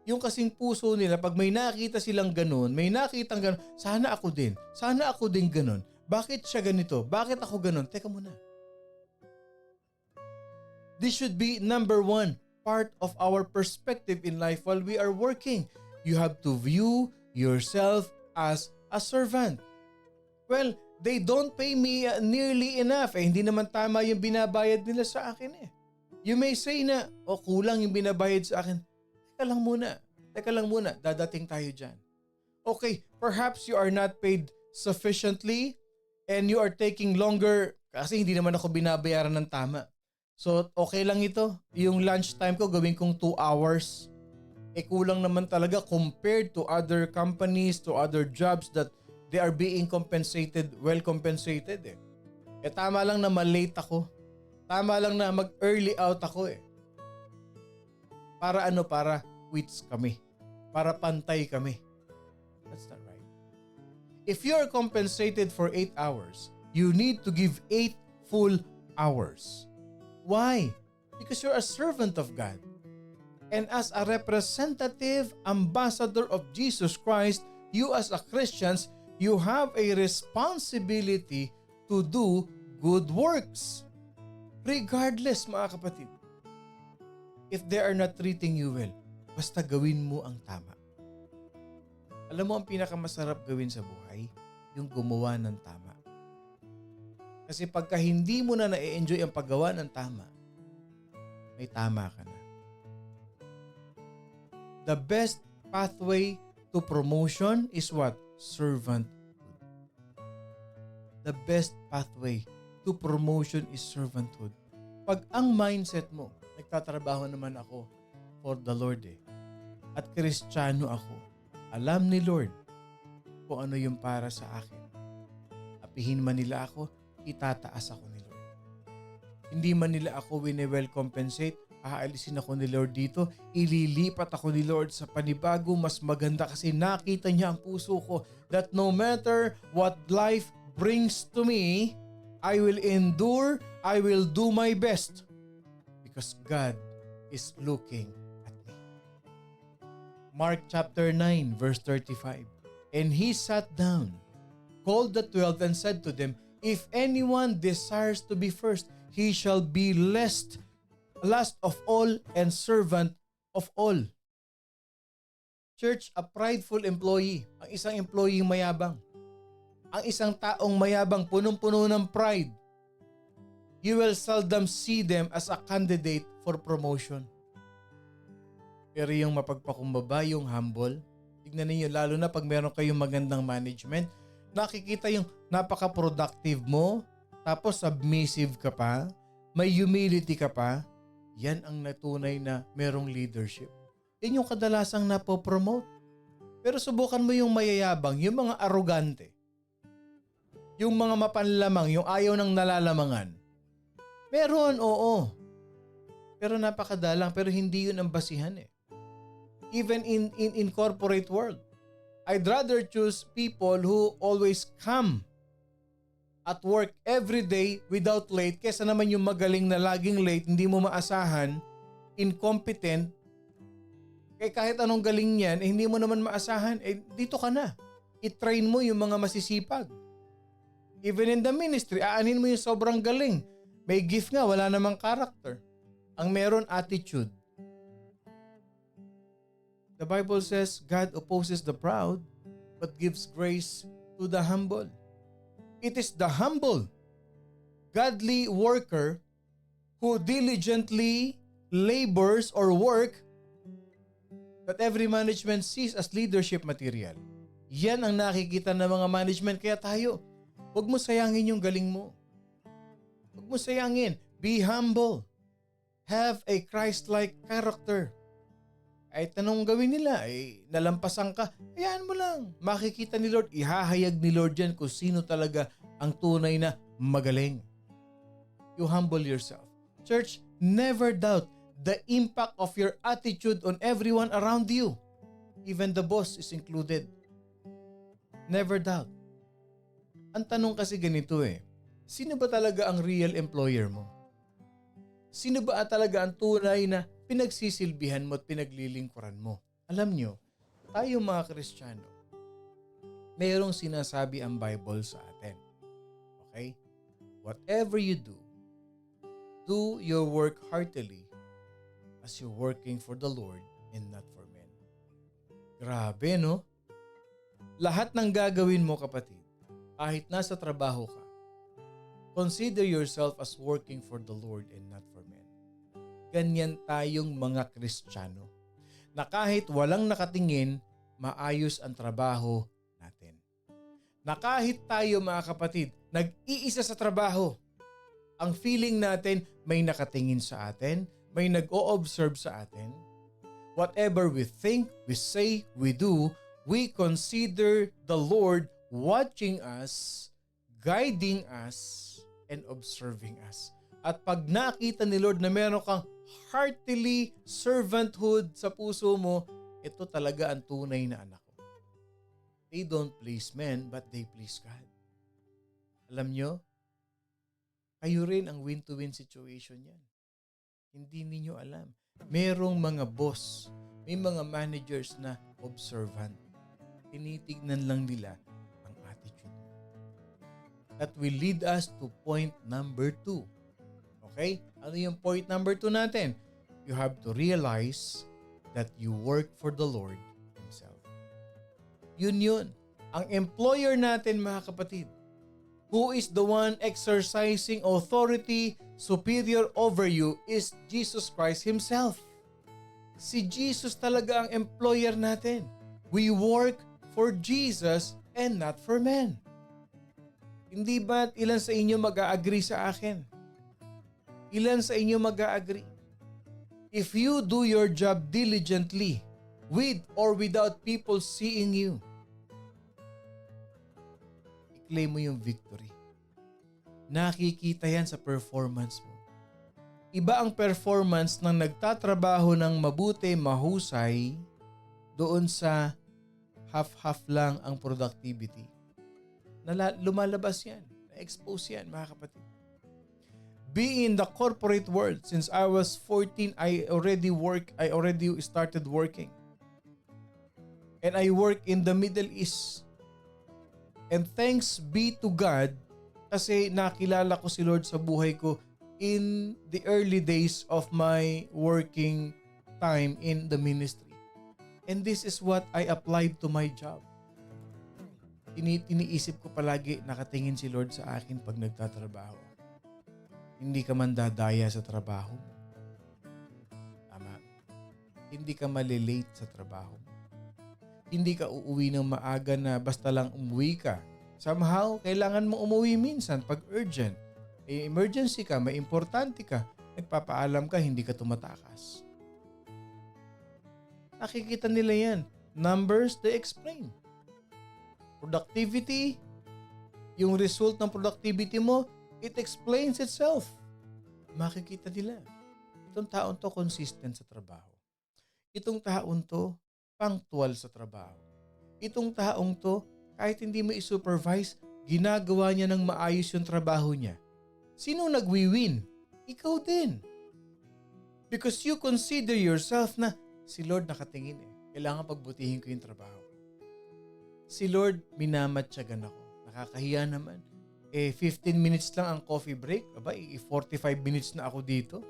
Yung kasing puso nila, pag may nakita silang ganun, may nakitang ganun, sana ako din ganun. Bakit siya ganito? Bakit ako ganun? Teka muna. This should be number one, part of our perspective in life while we are working. You have to view yourself as a servant. Well, they don't pay me nearly enough. Hindi naman tama yung binabayad nila sa akin eh. You may say na, kulang yung binabayad sa akin. Teka lang muna, dadating tayo dyan. Okay, perhaps you are not paid sufficiently and you are taking longer kasi hindi naman ako binabayaran ng tama. So, okay lang ito. Yung lunch time ko gawin kong 2 hours. Kulang naman talaga compared to other companies, to other jobs that they are being compensated, well compensated eh. Tama lang na malate ako. Tama lang na mag-early out ako eh. Para quits kami. Para pantay kami. That's not right. If you are compensated for 8 hours, you need to give 8 full hours. Why? Because you're a servant of God. And as a representative, ambassador of Jesus Christ, you as a Christians, you have a responsibility to do good works. Regardless, mga kapatid. If they are not treating you well, basta gawin mo ang tama. Alam mo ang pinakamasarap gawin sa buhay? Yung gumawa ng tama. Kasi pagka hindi mo na na-enjoy ang paggawa ng tama, may tama ka na. The best pathway to promotion is what? Servanthood. The best pathway to promotion is servanthood. Pag ang mindset mo, nagtatrabaho naman ako, for the Lord eh. At Kristiyano ako. Alam ni Lord kung ano yung para sa akin. Apihin man nila ako, itataas ako ni Lord. Hindi man nila ako well compensate, aalisin ako ni Lord dito, ililipat ako ni Lord sa panibago, mas maganda kasi nakita niya ang puso ko that no matter what life brings to me, I will endure, I will do my best because God is looking at me. Mark chapter 9 verse 35. And he sat down, called the 12 and said to them, if anyone desires to be first, he shall be last of all and servant of all. Church, a prideful employee, ang isang employee mayabang. Ang isang taong mayabang, punong-puno ng pride. You will seldom see them as a candidate for promotion. Pero yung mapagpakumbaba, yung humble, tignan niyo lalo na pag meron kayong magandang management, nakikita yung napaka-productive mo, tapos submissive ka pa, may humility ka pa, yan ang natunay na merong leadership. Yan yung kadalasang napopromote. Pero subukan mo yung mayayabang, yung mga arrogante, yung mga mapanlamang, yung ayaw ng nalalamangan. Meron, oo. Pero napakadalang, pero hindi yun ang basihan eh. Even in corporate world, I'd rather choose people who always come at work every day without late kesa naman yung magaling na laging late, hindi mo maasahan, incompetent, kahit anong galing niyan, hindi mo naman maasahan, dito ka na. I-train mo yung mga masisipag. Even in the ministry, aanin mo yung sobrang galing. May gift nga, wala namang character. Ang meron, attitude. The Bible says, God opposes the proud, but gives grace to the humble. It is the humble, godly worker who diligently labors or work that every management sees as leadership material. Yan ang nakikita ng mga management. Kaya tayo, huwag mo sayangin yung galing mo. Huwag mo sayangin. Be humble. Have a Christ-like character. Kahit anong gawin nila, nalampasan ka, hayaan mo lang. Makikita ni Lord, ihahayag ni Lord yan kung sino talaga ang tunay na magaling. You humble yourself. Church, never doubt the impact of your attitude on everyone around you. Even the boss is included. Never doubt. Ang tanong kasi ganito sino ba talaga ang real employer mo? Sino ba talaga ang tunay na pinagsisilbihan mo at pinaglilingkuran mo? Alam nyo, tayo mga Kristiyano, mayroong sinasabi ang Bible sa atin. Okay? Whatever you do your work heartily as you're working for the Lord and not for men. Grabe, no? Lahat ng gagawin mo, kapatid, kahit nasa trabaho ka, consider yourself as working for the Lord and not for men. Ganyan tayong mga Kristiyano na kahit walang nakatingin, maayos ang trabaho natin. Na kahit tayo mga kapatid, nag-iisa sa trabaho, ang feeling natin may nakatingin sa atin, may nag-o-observe sa atin. Whatever we think, we say, we do, we consider the Lord watching us, guiding us, and observing us. At pag nakita ni Lord na meron kang heartily servanthood sa puso mo, ito talaga ang tunay na anak ko. They don't please men, but they please God. Alam nyo, kayo rin ang win-to-win situation yan. Hindi ninyo alam. Merong mga boss, may mga managers na observant. Tinitignan lang nila ang attitude. That will lead us to point number 2. Okay? Ano yung point number 2 natin? You have to realize that you work for the Lord Himself. Yun. Ang employer natin, mga kapatid, who is the one exercising authority superior over you is Jesus Christ Himself. Si Jesus talaga ang employer natin. We work for Jesus and not for men. Hindi ba ilan sa inyo mag-a-agree sa akin? Ilan sa inyo mag-a-agree? If you do your job diligently, with or without people seeing you, i-claim mo yung victory. Nakikita yan sa performance mo. Iba ang performance ng nagtatrabaho ng mabuti, mahusay, doon sa half-half lang ang productivity. Lumalabas yan. Na-expose yan, mga kapatid. Being in the corporate world, since I was 14, I already started working. And I work in the Middle East. And thanks be to God, kasi nakilala ko si Lord sa buhay ko in the early days of my working time in the ministry. And this is what I applied to my job. Iniisip ko palagi, nakatingin si Lord sa akin pag nagtatrabaho. Hindi ka man dadaya sa trabaho mo. Tama. Hindi ka malilate sa trabaho mo. Hindi ka uuwi ng maaga na basta lang umuwi ka. Somehow, kailangan mo umuwi minsan pag urgent. May emergency ka, may importante ka, nagpapaalam ka, hindi ka tumatakas. Nakikita nila yan. Numbers, they explain. Productivity, yung result ng productivity mo, it explains itself. Makikita nila. Itong taon to consistent sa trabaho. Itong taon to punctual sa trabaho. Itong taong to, kahit hindi mo i-supervise, ginagawa niya ng maayos yung trabaho niya. Sino nagwi-win? Ikaw din. Because you consider yourself na si Lord nakatingin eh. Kailangan pagbutihin ko yung trabaho. Si Lord, minamatyagan ako. Nakakahiya naman. 15 minutes lang ang coffee break. Aba, 45 minutes na ako dito.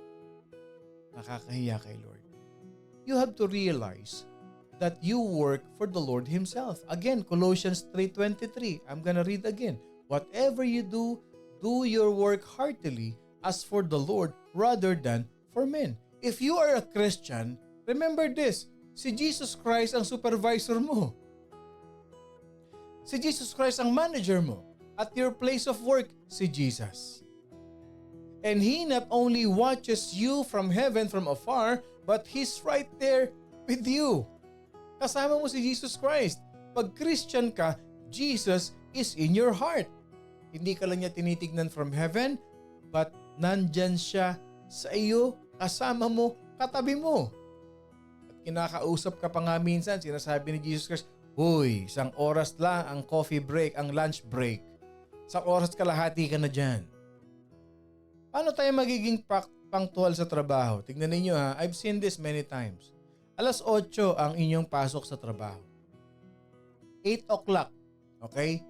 Nakakahiya kay Lord. You have to realize that you work for the Lord Himself. Again, Colossians 3:23. I'm gonna read again. Whatever you do, do your work heartily as for the Lord rather than for men. If you are a Christian, remember this, si Jesus Christ ang supervisor mo. Si Jesus Christ ang manager mo. At your place of work, si Jesus. And He not only watches you from heaven from afar, but He's right there with you. Kasama mo si Jesus Christ. Pag Christian ka, Jesus is in your heart. Hindi ka lang niya tinitignan from heaven, but nandyan siya sa iyo, kasama mo, katabi mo. At kinakausap ka pa nga minsan, sinasabi ni Jesus Christ, "Uy, 1 oras lang ang coffee break, ang lunch break. 1 oras kalahati ka na dyan." Paano tayo magiging punctual sa trabaho? Tignan ninyo ha, I've seen this many times. 8:00 ang inyong pasok sa trabaho. 8:00, okay?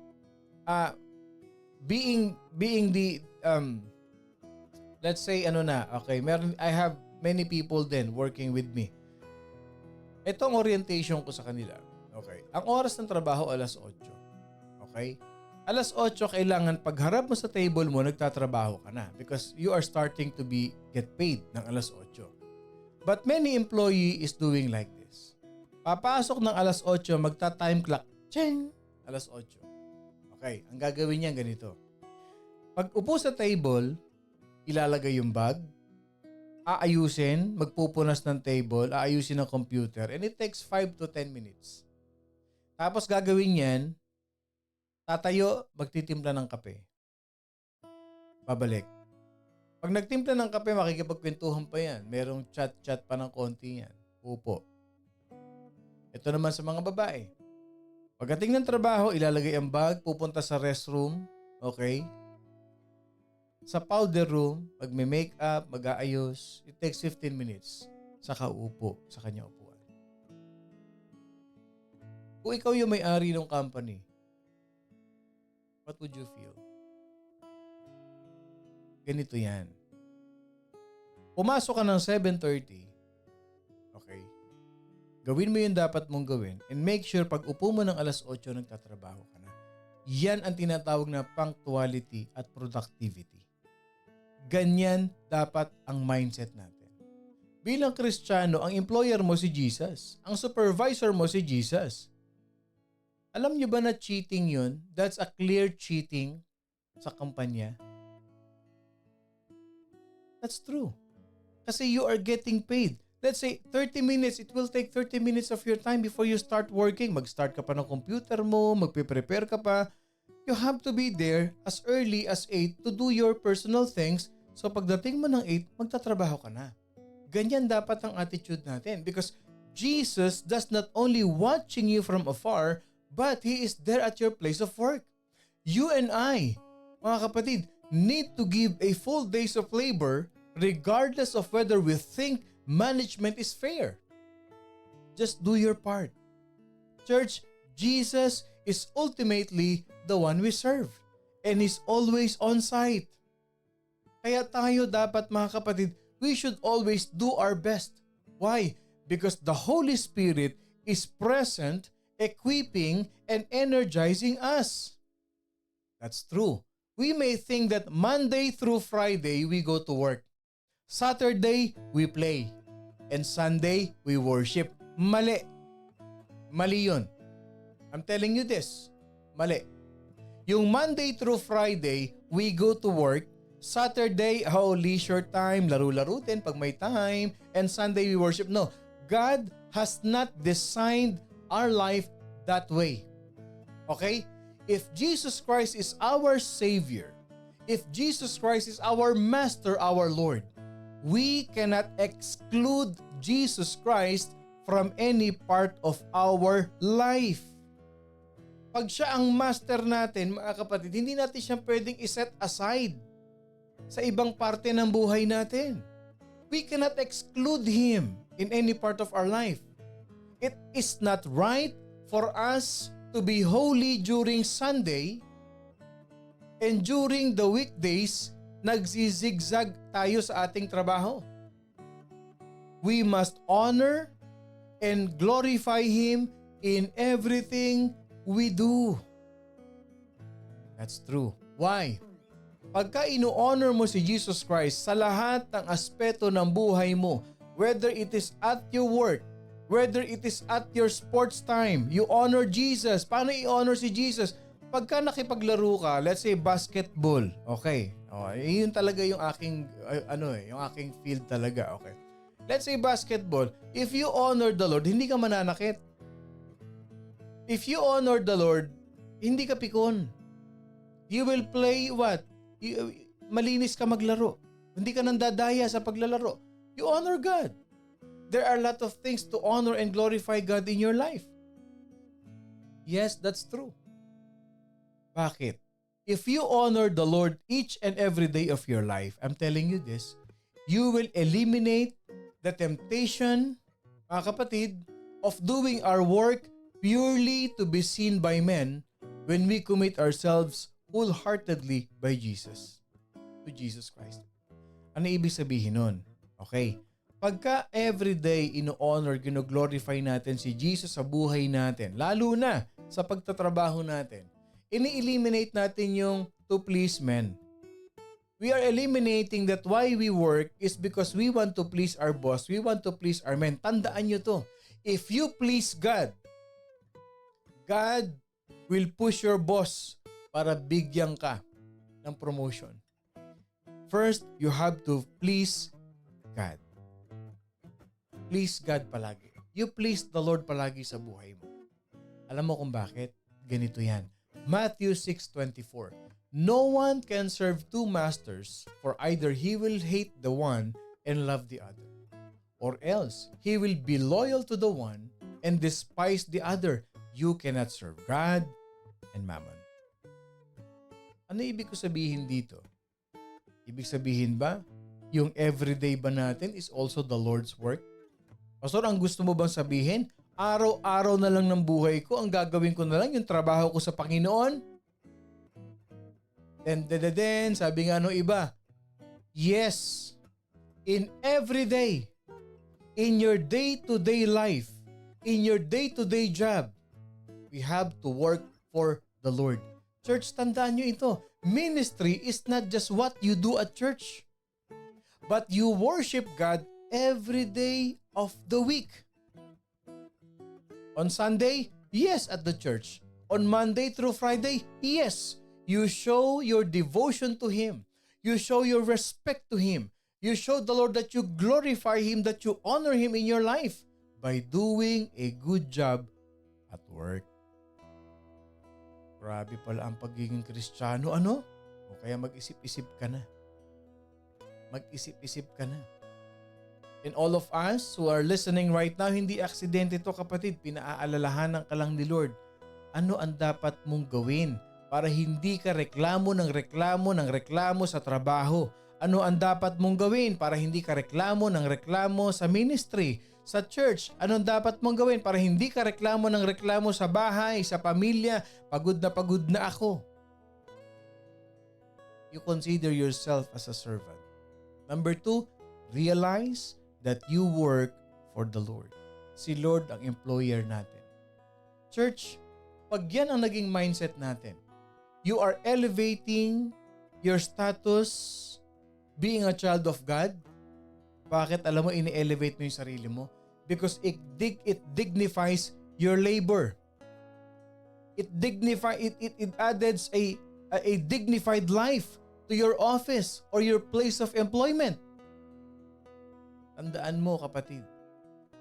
Being the let's say okay, I have many people then working with me. Ito ang orientation ko sa kanila. Okay. Ang oras ng trabaho 8:00. Okay? 8:00 kailangan pagharap mo sa table mo nagtatrabaho ka na because you are starting to get paid ng 8:00. But many employee is doing like this. Papasok ng 8:00, magta-time clock. Ching! 8:00. Okay, ang gagawin niya ganito. Pag upo sa table, ilalagay yung bag, aayusin, magpupunas ng table, aayusin ng computer, and it takes 5 to 10 minutes. Tapos gagawin yan, tatayo, magtitimpla ng kape. Babalik. Pag nagtimpla ng kape, makikipagkwentuhan pa yan. Merong chat-chat pa ng konti yan. Upo. Ito naman sa mga babae. Pagdating ng trabaho, ilalagay ang bag, pupunta sa restroom, okay? Sa powder room, magme-makeup, mag-aayos, it takes 15 minutes. Saka upo sa kanya upuan. Kung ikaw yung may-ari ng company, what would you feel? Ganito yan. Pumasok ka ng 7:30, okay? Gawin mo yung dapat mong gawin and make sure pag upo mo ng 8:00 nagtatrabaho ka na. Yan ang tinatawag na punctuality at productivity. Ganyan dapat ang mindset natin. Bilang Kristiyano, ang employer mo si Jesus. Ang supervisor mo si Jesus. Alam nyo ba na cheating yun? That's a clear cheating sa kumpanya. That's true. Kasi you are getting paid. Let's say 30 minutes, it will take 30 minutes of your time before you start working. Mag-start ka pa ng computer mo, magpe-prepare ka pa. You have to be there as early as 8 to do your personal things. So pagdating mo ng 8, magtatrabaho ka na. Ganyan dapat ang attitude natin because Jesus does not only watching you from afar, but He is there at your place of work. You and I, mga kapatid, need to give a full days of labor regardless of whether we think management is fair. Just do your part. Church, Jesus is ultimately the one we serve and He's always on site. Kaya tayo dapat, mga kapatid, we should always do our best. Why? Because the Holy Spirit is present, equipping and energizing us. That's true. We may think that Monday through Friday we go to work. Saturday we play. And Sunday we worship. Mali. Mali yun. I'm telling you this. Mali. Yung Monday through Friday, we go to work. Saturday, leisure time, laro-laro din pag may time. And Sunday, we worship. No, God has not designed our life that way. Okay? If Jesus Christ is our Savior, if Jesus Christ is our Master, our Lord, we cannot exclude Jesus Christ from any part of our life. Pag siya ang master natin, mga kapatid, hindi natin siya pwedeng iset aside sa ibang parte ng buhay natin. We cannot exclude Him in any part of our life. It is not right for us to be holy during Sunday and during the weekdays, nagzizigzag tayo sa ating trabaho. We must honor and glorify Him in everything we do. That's true. Why? Pagka ino-honor mo si Jesus Christ sa lahat ng aspeto ng buhay mo, whether it is at your work, whether it is at your sports time, you honor Jesus. Paano i-honor si Jesus? Pagka nakipaglaro ka, let's say basketball, okay. Yun talaga yung aking yung aking field talaga, okay. Let's say basketball, if you honor the Lord, hindi ka mananakit. If you honor the Lord, hindi ka pikon. You will play what? Malinis ka maglaro. Hindi ka nandadaya sa paglalaro. You honor God. There are a lot of things to honor and glorify God in your life. Yes, that's true. Bakit? If you honor the Lord each and every day of your life, I'm telling you this, you will eliminate the temptation, mga kapatid, of doing our work purely to be seen by men when we commit ourselves wholeheartedly by Jesus, to Jesus Christ. Ano ibig sabihin nun? Okay, pagka everyday ino-honor, gino-glorify natin si Jesus sa buhay natin, lalo na sa pagtatrabaho natin, ini-eliminate natin yung to please men. We are eliminating that why we work is because we want to please our boss, we want to please our men. Tandaan nyo to. If you please God, God will push your boss para bigyan ka ng promotion. First, you have to please God. Please God palagi. You please the Lord palagi sa buhay mo. Alam mo kung bakit? Ganito yan. Matthew 6:24. No one can serve two masters, for either he will hate the one and love the other, or else he will be loyal to the one and despise the other. You cannot serve God and Mammon. Ano ibig ko sabihin dito? Ibig sabihin ba, yung everyday ba natin is also the Lord's work? Pastor, ang gusto mo bang sabihin, araw-araw na lang ng buhay ko, ang gagawin ko na lang yung trabaho ko sa Panginoon? Then, sabi nga nung iba, yes, in every day, in your day-to-day life, in your day-to-day job, we have to work for the Lord. Church, tandaan nyo ito. Ministry is not just what you do at church, but you worship God every day of the week. On Sunday, yes, at the church. On Monday through Friday, yes. You show your devotion to Him. You show your respect to Him. You show the Lord that you glorify Him, that you honor Him in your life by doing a good job at work. Grabe pala ang pagiging Kristiyano, ano? O kaya mag-isip-isip ka na. Mag-isip-isip ka na. And all of us who are listening right now, hindi aksidente to kapatid, pinaaalalahanan ka lang ni Lord. Ano ang dapat mong gawin para hindi ka reklamo ng reklamo sa trabaho? Ano ang dapat mong gawin para hindi ka reklamo ng reklamo sa ministry, sa church? Ano ang dapat mong gawin para hindi ka reklamo ng reklamo sa bahay, sa pamilya? Pagod na ako. You consider yourself as a servant. Number 2, realize that you work for the Lord. Si Lord ang employer natin. Church, pag yan ang naging mindset natin, you are elevating your status being a child of God. Bakit? Alam mo, ini-elevate mo yung sarili mo? Because it dignifies your labor. It adds a dignified life to your office or your place of employment. Tandaan mo kapatid,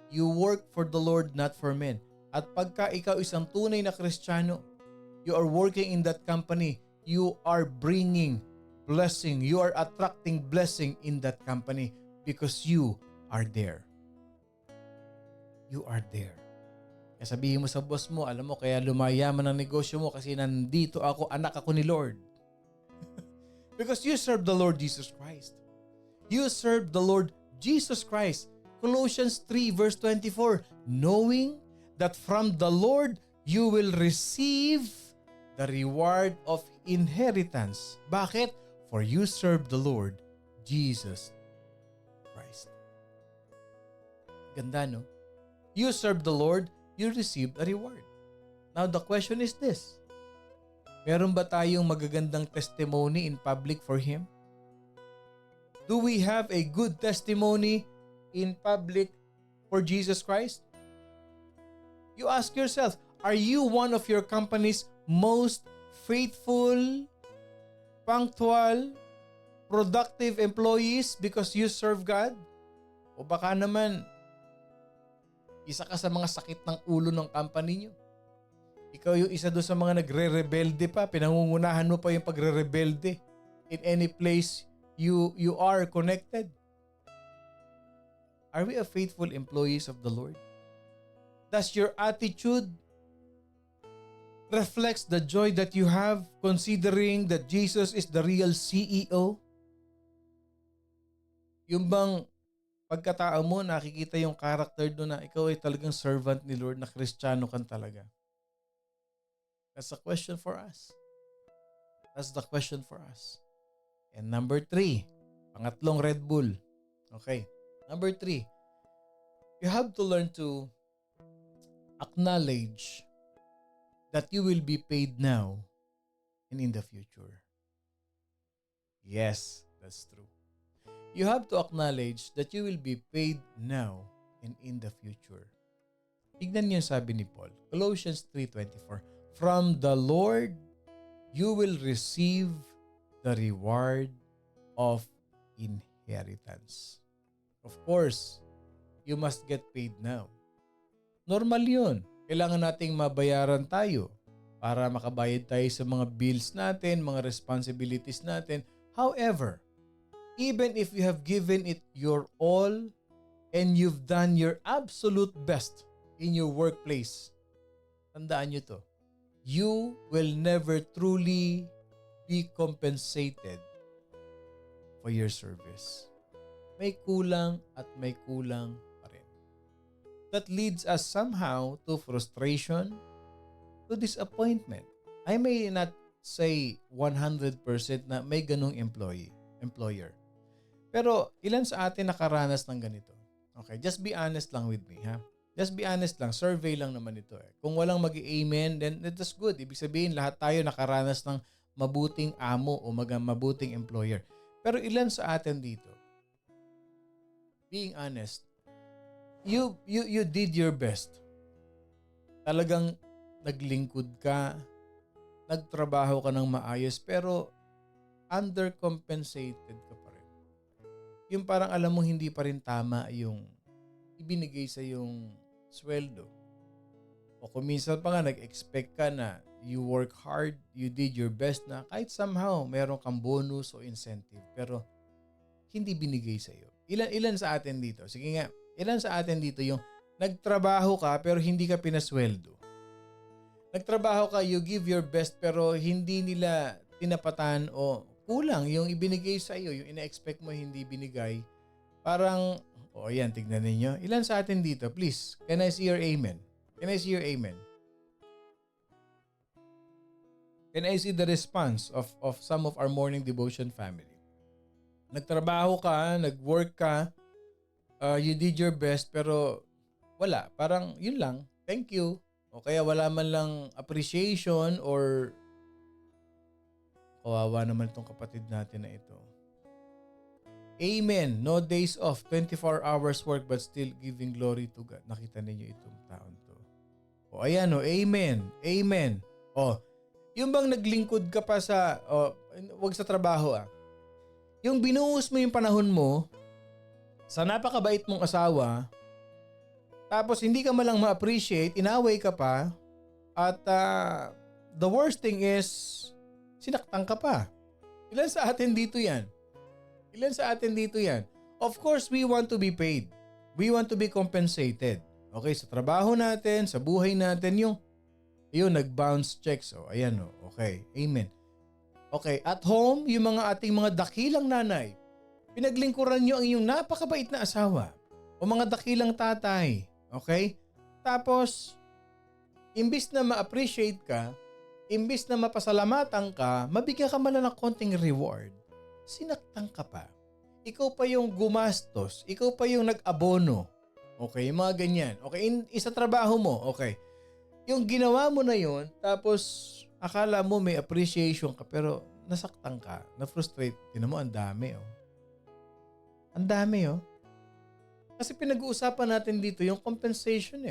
you work for the Lord, not for men. At pagka ikaw isang tunay na Kristiyano, you are working in that company, you are bringing blessing, you are attracting blessing in that company because you are there. You are there. Kaya sabihin mo sa boss mo, alam mo, kaya lumayaman ang negosyo mo kasi nandito ako, anak ako ni Lord. Because you serve the Lord Jesus Christ. You serve the Lord Jesus Christ. Colossians 3 verse 24, knowing that from the Lord you will receive the reward of inheritance. Bakit? For you serve the Lord Jesus Christ. Ganda, no? You serve the Lord, you receive a reward. Now the question is this, meron ba tayong magagandang testimony in public for Him? Do we have a good testimony in public for Jesus Christ? You ask yourself, are you one of your company's most faithful, punctual, productive employees because you serve God? O baka naman, isa ka sa mga sakit ng ulo ng company nyo. Ikaw yung isa doon sa mga nagre-rebelde pa, pinangungunahan mo pa yung pagre-rebelde in any place you are connected. Are we a faithful employees of the Lord? Does your attitude reflects the joy that you have considering that Jesus is the real CEO? Yung bang pagkatao mo, nakikita yung character doon na ikaw ay talagang servant ni Lord, na Kristiyano kan talaga? That's a question for us. That's the question for us. And number 3, pangatlong Red Bull. Okay. Number 3, you have to learn to acknowledge that you will be paid now and in the future. Yes, that's true. You have to acknowledge that you will be paid now and in the future. Tignan niyo sabi ni Paul, Colossians 3:24, from the Lord you will receive the reward of inheritance. Of course, you must get paid now. Normal yun. Kailangan nating mabayaran tayo para makabayad tayo sa mga bills natin, mga responsibilities natin. However, even if you have given it your all and you've done your absolute best in your workplace, tandaan nyo to, you will never truly be compensated for your service. May kulang at may kulang pa rin. That leads us somehow to frustration, to disappointment. I may not say 100% na may ganong employer. Pero ilan sa atin nakaranas ng ganito? Okay, just be honest lang with me, ha? Just be honest lang, survey lang naman ito eh. Kung walang mag-amen, then that's good. Ibig sabihin, lahat tayo nakaranas ng mabuting amo o mabuting employer. Pero ilan sa atin dito, being honest, you did your best. Talagang naglingkod ka, nagtrabaho ka ng maayos, pero undercompensated ka pa rin. yung parang alam mo hindi pa rin tama yung ibinigay sa yung sweldo. O kung minsan pa nga nag-expect ka na you work hard, you did your best na kahit somehow meron kang bonus o incentive pero hindi binigay sa iyo. Ilan sa atin dito? Sige nga, ilan sa atin dito yung nagtrabaho ka pero hindi ka pinasweldo? Nagtrabaho ka, you give your best pero hindi nila tinapatan o kulang yung ibinigay sa iyo, yung ina-expect mo hindi binigay. Parang, ayan, tignan ninyo. Ilan sa atin dito? Please, can I see your amen? Can I see your amen? Can I see the response of some of our morning devotion family? Nagtrabaho ka, nag-work ka, you did your best pero wala. Parang yun lang, thank you. O kaya wala man lang appreciation or kawawa naman itong kapatid natin na ito. Amen. No days off. 24 hours work but still giving glory to God. Nakita ninyo itong taon to. O ayan o. Amen. Amen. O. Yung bang naglingkod ka pa sa, wag sa trabaho yung binuhos mo yung panahon mo sa napakabait mong asawa, tapos hindi ka malang ma-appreciate, inaway ka pa, at the worst thing is, sinaktan ka pa. Ilan sa atin dito yan? Ilan sa atin dito yan? Of course, we want to be paid. We want to be compensated. Okay, sa trabaho natin, sa buhay natin, yung nag-bounce checks. Ayan okay. Amen. Okay, at home, yung mga ating mga dakilang nanay, pinaglingkuran nyo ang iyong napakabait na asawa o mga dakilang tatay. Okay? Tapos, imbis na ma-appreciate ka, imbis na mapasalamatan ka, mabigyan ka man lang ng konting reward, sinaktan ka pa. Ikaw pa yung gumastos, ikaw pa yung nag-abono. Okay, yung mga ganyan. Okay, isa trabaho mo, okay. Yung ginawa mo na yun, tapos akala mo may appreciation ka, pero nasaktan ka, na-frustrate. Tinan mo, ang dami Ang dami Kasi pinag-uusapan natin dito yung compensation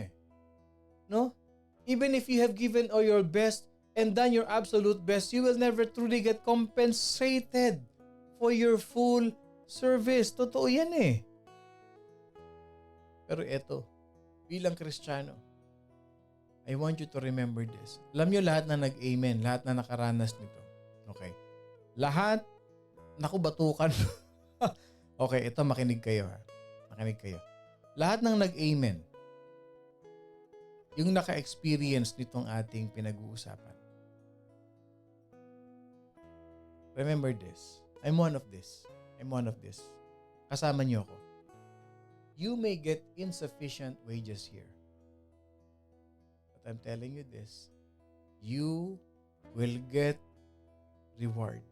No? Even if you have given all your best and done your absolute best, you will never truly get compensated for your full service. Totoo yan Pero eto, bilang Kristiyano, I want you to remember this. Alam nyo lahat na nag-amen, lahat na nakaranas nito. Okay. Lahat, naku batukan. Okay, ito makinig kayo Makinig kayo. Lahat ng nag-amen, yung naka-experience nitong ating pinag-uusapan. Remember this. I'm one of this. Kasama niyo ako. You may get insufficient wages here. But I'm telling you this. You will get reward.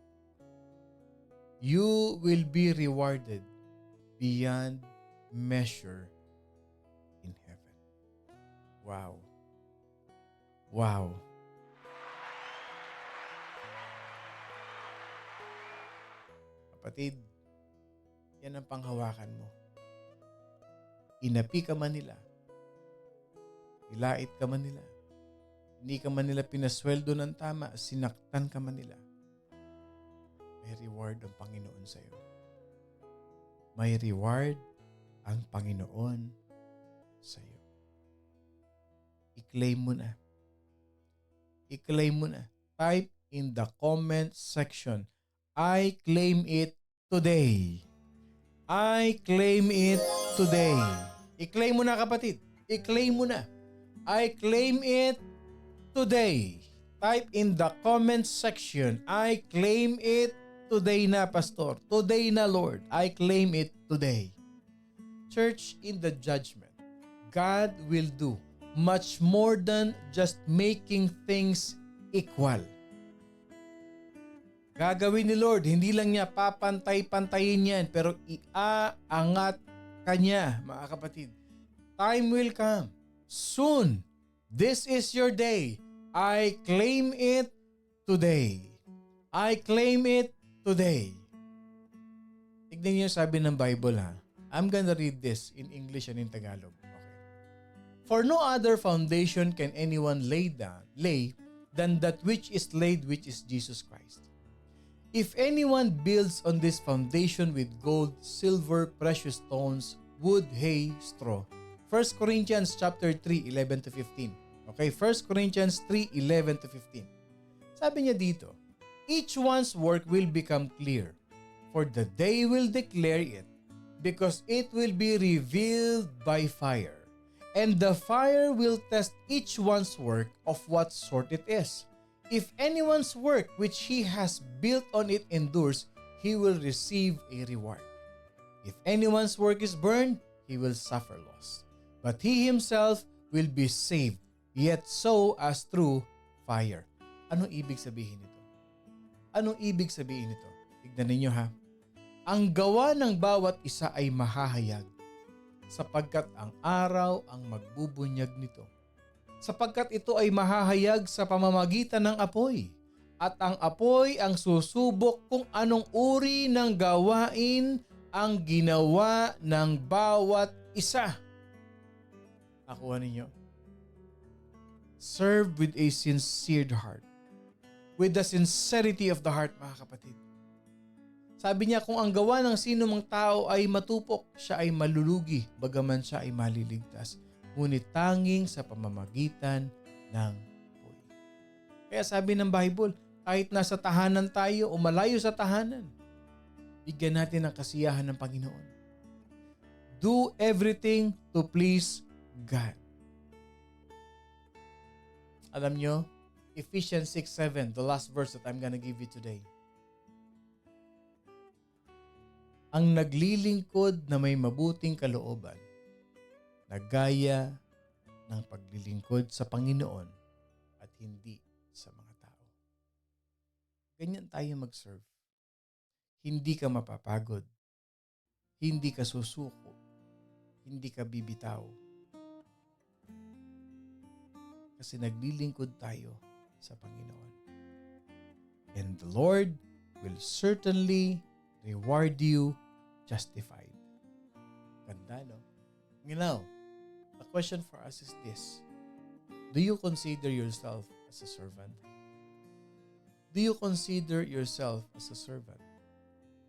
You will be rewarded beyond measure in heaven. Wow. Wow. Kapatid, yan ang panghawakan mo. Inapi ka man nila, ilait ka man nila, hindi ka man nila pinasweldo ng tama, sinaktan ka man nila, may reward ang Panginoon sa iyo. May reward ang Panginoon sa iyo. I-claim mo na. I-claim mo na. Type in the comment section, I claim it today. I claim it today. I-claim mo na kapatid. I-claim mo na. I claim it today. Type in the comment section, I claim it today na, Pastor. Today na, Lord. I claim it today. Church, in the judgment, God will do much more than just making things equal. Gagawin ni Lord, hindi lang niya papantay-pantayin yan, pero iaangat kanya, mga kapatid. Time will come. Soon. This is your day. I claim it today. I claim it today. Tignan niyo sabi ng Bible I'm gonna read this in English and in Tagalog. Okay. For no other foundation can anyone lay than that which is laid, which is Jesus Christ. If anyone builds on this foundation with gold, silver, precious stones, wood, hay, straw. 1 Corinthians chapter 3, 11 to 15. Okay, 1 Corinthians 3, 11 to 15. Sabi niya dito, each one's work will become clear, for the day will declare it, because it will be revealed by fire. And the fire will test each one's work of what sort it is. If anyone's work which he has built on it endures, he will receive a reward. If anyone's work is burned, he will suffer loss. But he himself will be saved, yet so as through fire. Anong ibig sabihin nito? Anong ibig sabihin nito? Tignan ninyo ha. Ang gawa ng bawat isa ay mahahayag, sapagkat ang araw ang magbubunyag nito. Sapagkat ito ay mahahayag sa pamamagitan ng apoy. At ang apoy ang susubok kung anong uri ng gawain ang ginawa ng bawat isa. Nakuha ninyo? Serve with a sincere heart. With the sincerity of the heart, mga kapatid. Sabi niya, kung ang gawa ng sino mang tao ay matupok, siya ay malulugi, bagaman siya ay maliligtas. Ngunit tanging sa pamamagitan ng apoy. Kaya sabi ng Bible, kahit nasa tahanan tayo o malayo sa tahanan, bigyan natin ng kasiyahan ng Panginoon. Do everything to please God. Alam nyo, Ephesians 6:7, the last verse that I'm gonna give you today. Ang naglilingkod na may mabuting kalooban, na gaya ng paglilingkod sa Panginoon at hindi sa mga tao. Ganyan tayo mag-serve. Hindi ka mapapagod. Hindi ka susuko. Hindi ka bibitaw. Kasi naglilingkod tayo sa Panginoon. And the Lord will certainly reward you justified. Ganda, no? Now, the question for us is this. Do you consider yourself as a servant? Do you consider yourself as a servant?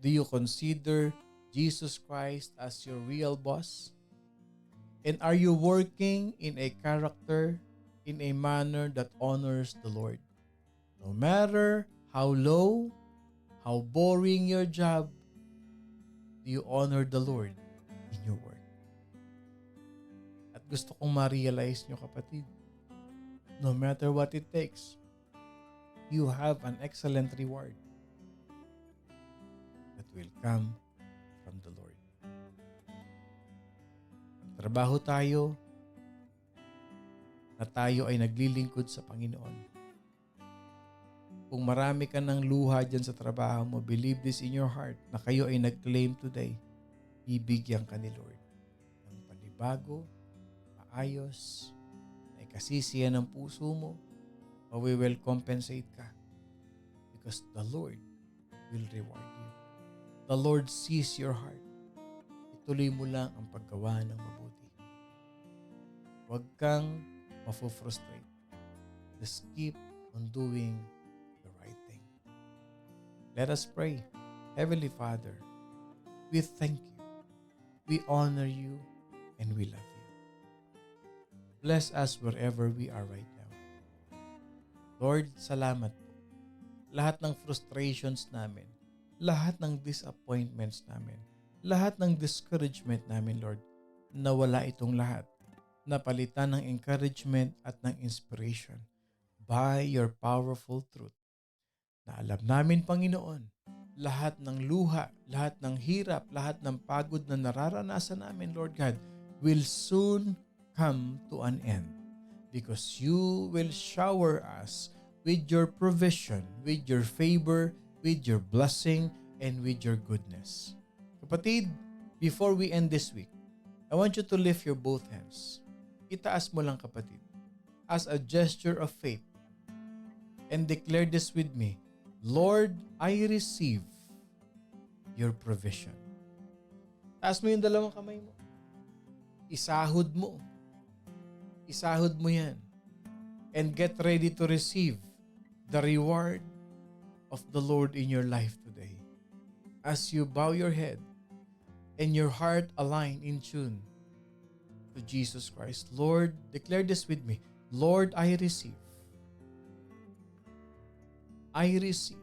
Do you consider Jesus Christ as your real boss? And are you working in a character, in a manner that honors the Lord? No matter how low, how boring your job, do you honor the Lord in your work? At gusto kong ma-realize nyo, kapatid, no matter what it takes, you have an excellent reward that will come from the Lord. Trabaho tayo na tayo ay naglilingkod sa Panginoon. Kung marami ka ng luha dyan sa trabaho mo, believe this in your heart na kayo ay nag-claim today, ibigyan ka ni Lord ng panibago, maayos, na ikasisiyan ng puso mo, o we will compensate ka because the Lord will reward you. The Lord sees your heart. Ituloy mo lang ang paggawa ng mabuti. Huwag kang mafo-frustrate. Just keep on doing the right thing. Let us pray. Heavenly Father, we thank you, we honor you, and we love you. Bless us wherever we are right now. Lord, salamat po. Lahat ng frustrations namin, lahat ng disappointments namin, lahat ng discouragement namin, Lord, nawala itong lahat. Napalitan ng encouragement at ng inspiration by your powerful truth. Na alam namin, Panginoon, lahat ng luha, lahat ng hirap, lahat ng pagod na nararanasan namin, Lord God, will soon come to an end. Because you will shower us with your provision, with your favor, with your blessing, and with your goodness. Kapatid, before we end this week, I want you to lift your both hands. Itaas mo lang, kapatid, as a gesture of faith, and declare this with me. Lord, I receive your provision. Taas mo yung dalawang kamay mo. Isahod mo. Isahod mo yan. And get ready to receive the reward, of the Lord in your life today. As you bow your head and your heart aligned in tune to Jesus Christ. Lord, declare this with me. Lord, I receive. I receive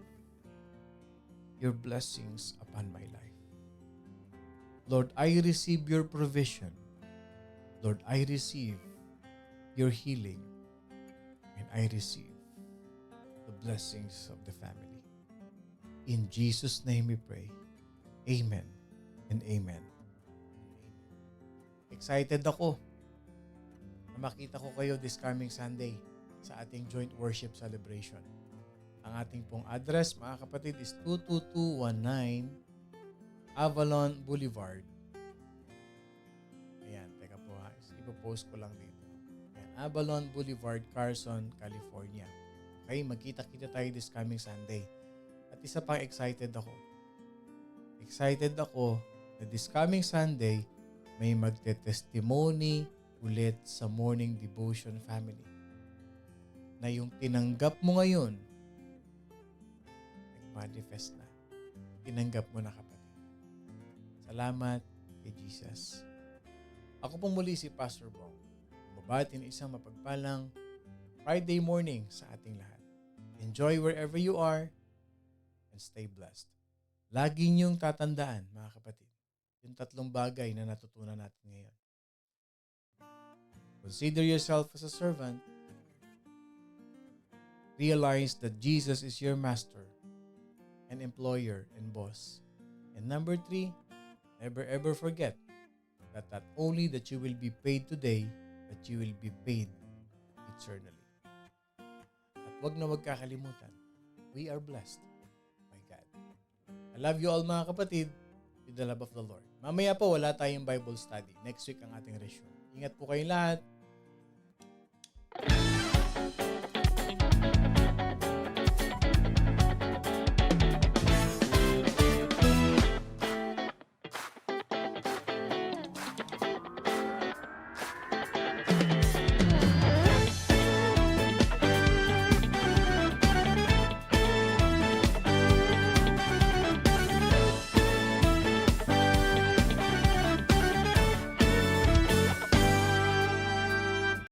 your blessings upon my life. Lord, I receive your provision. Lord, I receive your healing. And I receive the blessings of the family. In Jesus' name we pray. Amen and amen. Excited ako na makita ko kayo this coming Sunday sa ating joint worship celebration. Ang ating pong address, mga kapatid, is 22219 Avalon Boulevard. Ayan, teka po ha. Ipopost ko lang dito. Ayan, Avalon Boulevard, Carson, California. Okay, magkita-kita tayo this coming Sunday. At isa pang excited ako. Excited ako na this coming Sunday, may magte-testimony ulit sa morning devotion family. Na yung tinanggap mo ngayon, nag-manifest na. Tinanggap mo na, kapatid. Salamat kay Jesus. Ako po muli si Pastor Bong. Mabati ng isang mapagpalang Friday morning sa ating lahat. Enjoy wherever you are and stay blessed. Lagi niyong tatandaan, mga kapatid, yung tatlong bagay na natutunan natin ngayon. Consider yourself as a servant. Realize that Jesus is your master and employer and boss. And number 3, never ever forget that not only that you will be paid today, but you will be paid eternally. At wag na wag kakalimutan, we are blessed by God. I love you all, mga kapatid, with the love of the Lord. Mamaya po wala tayong Bible study. Next week ang ating resume. Ingat po kayong lahat.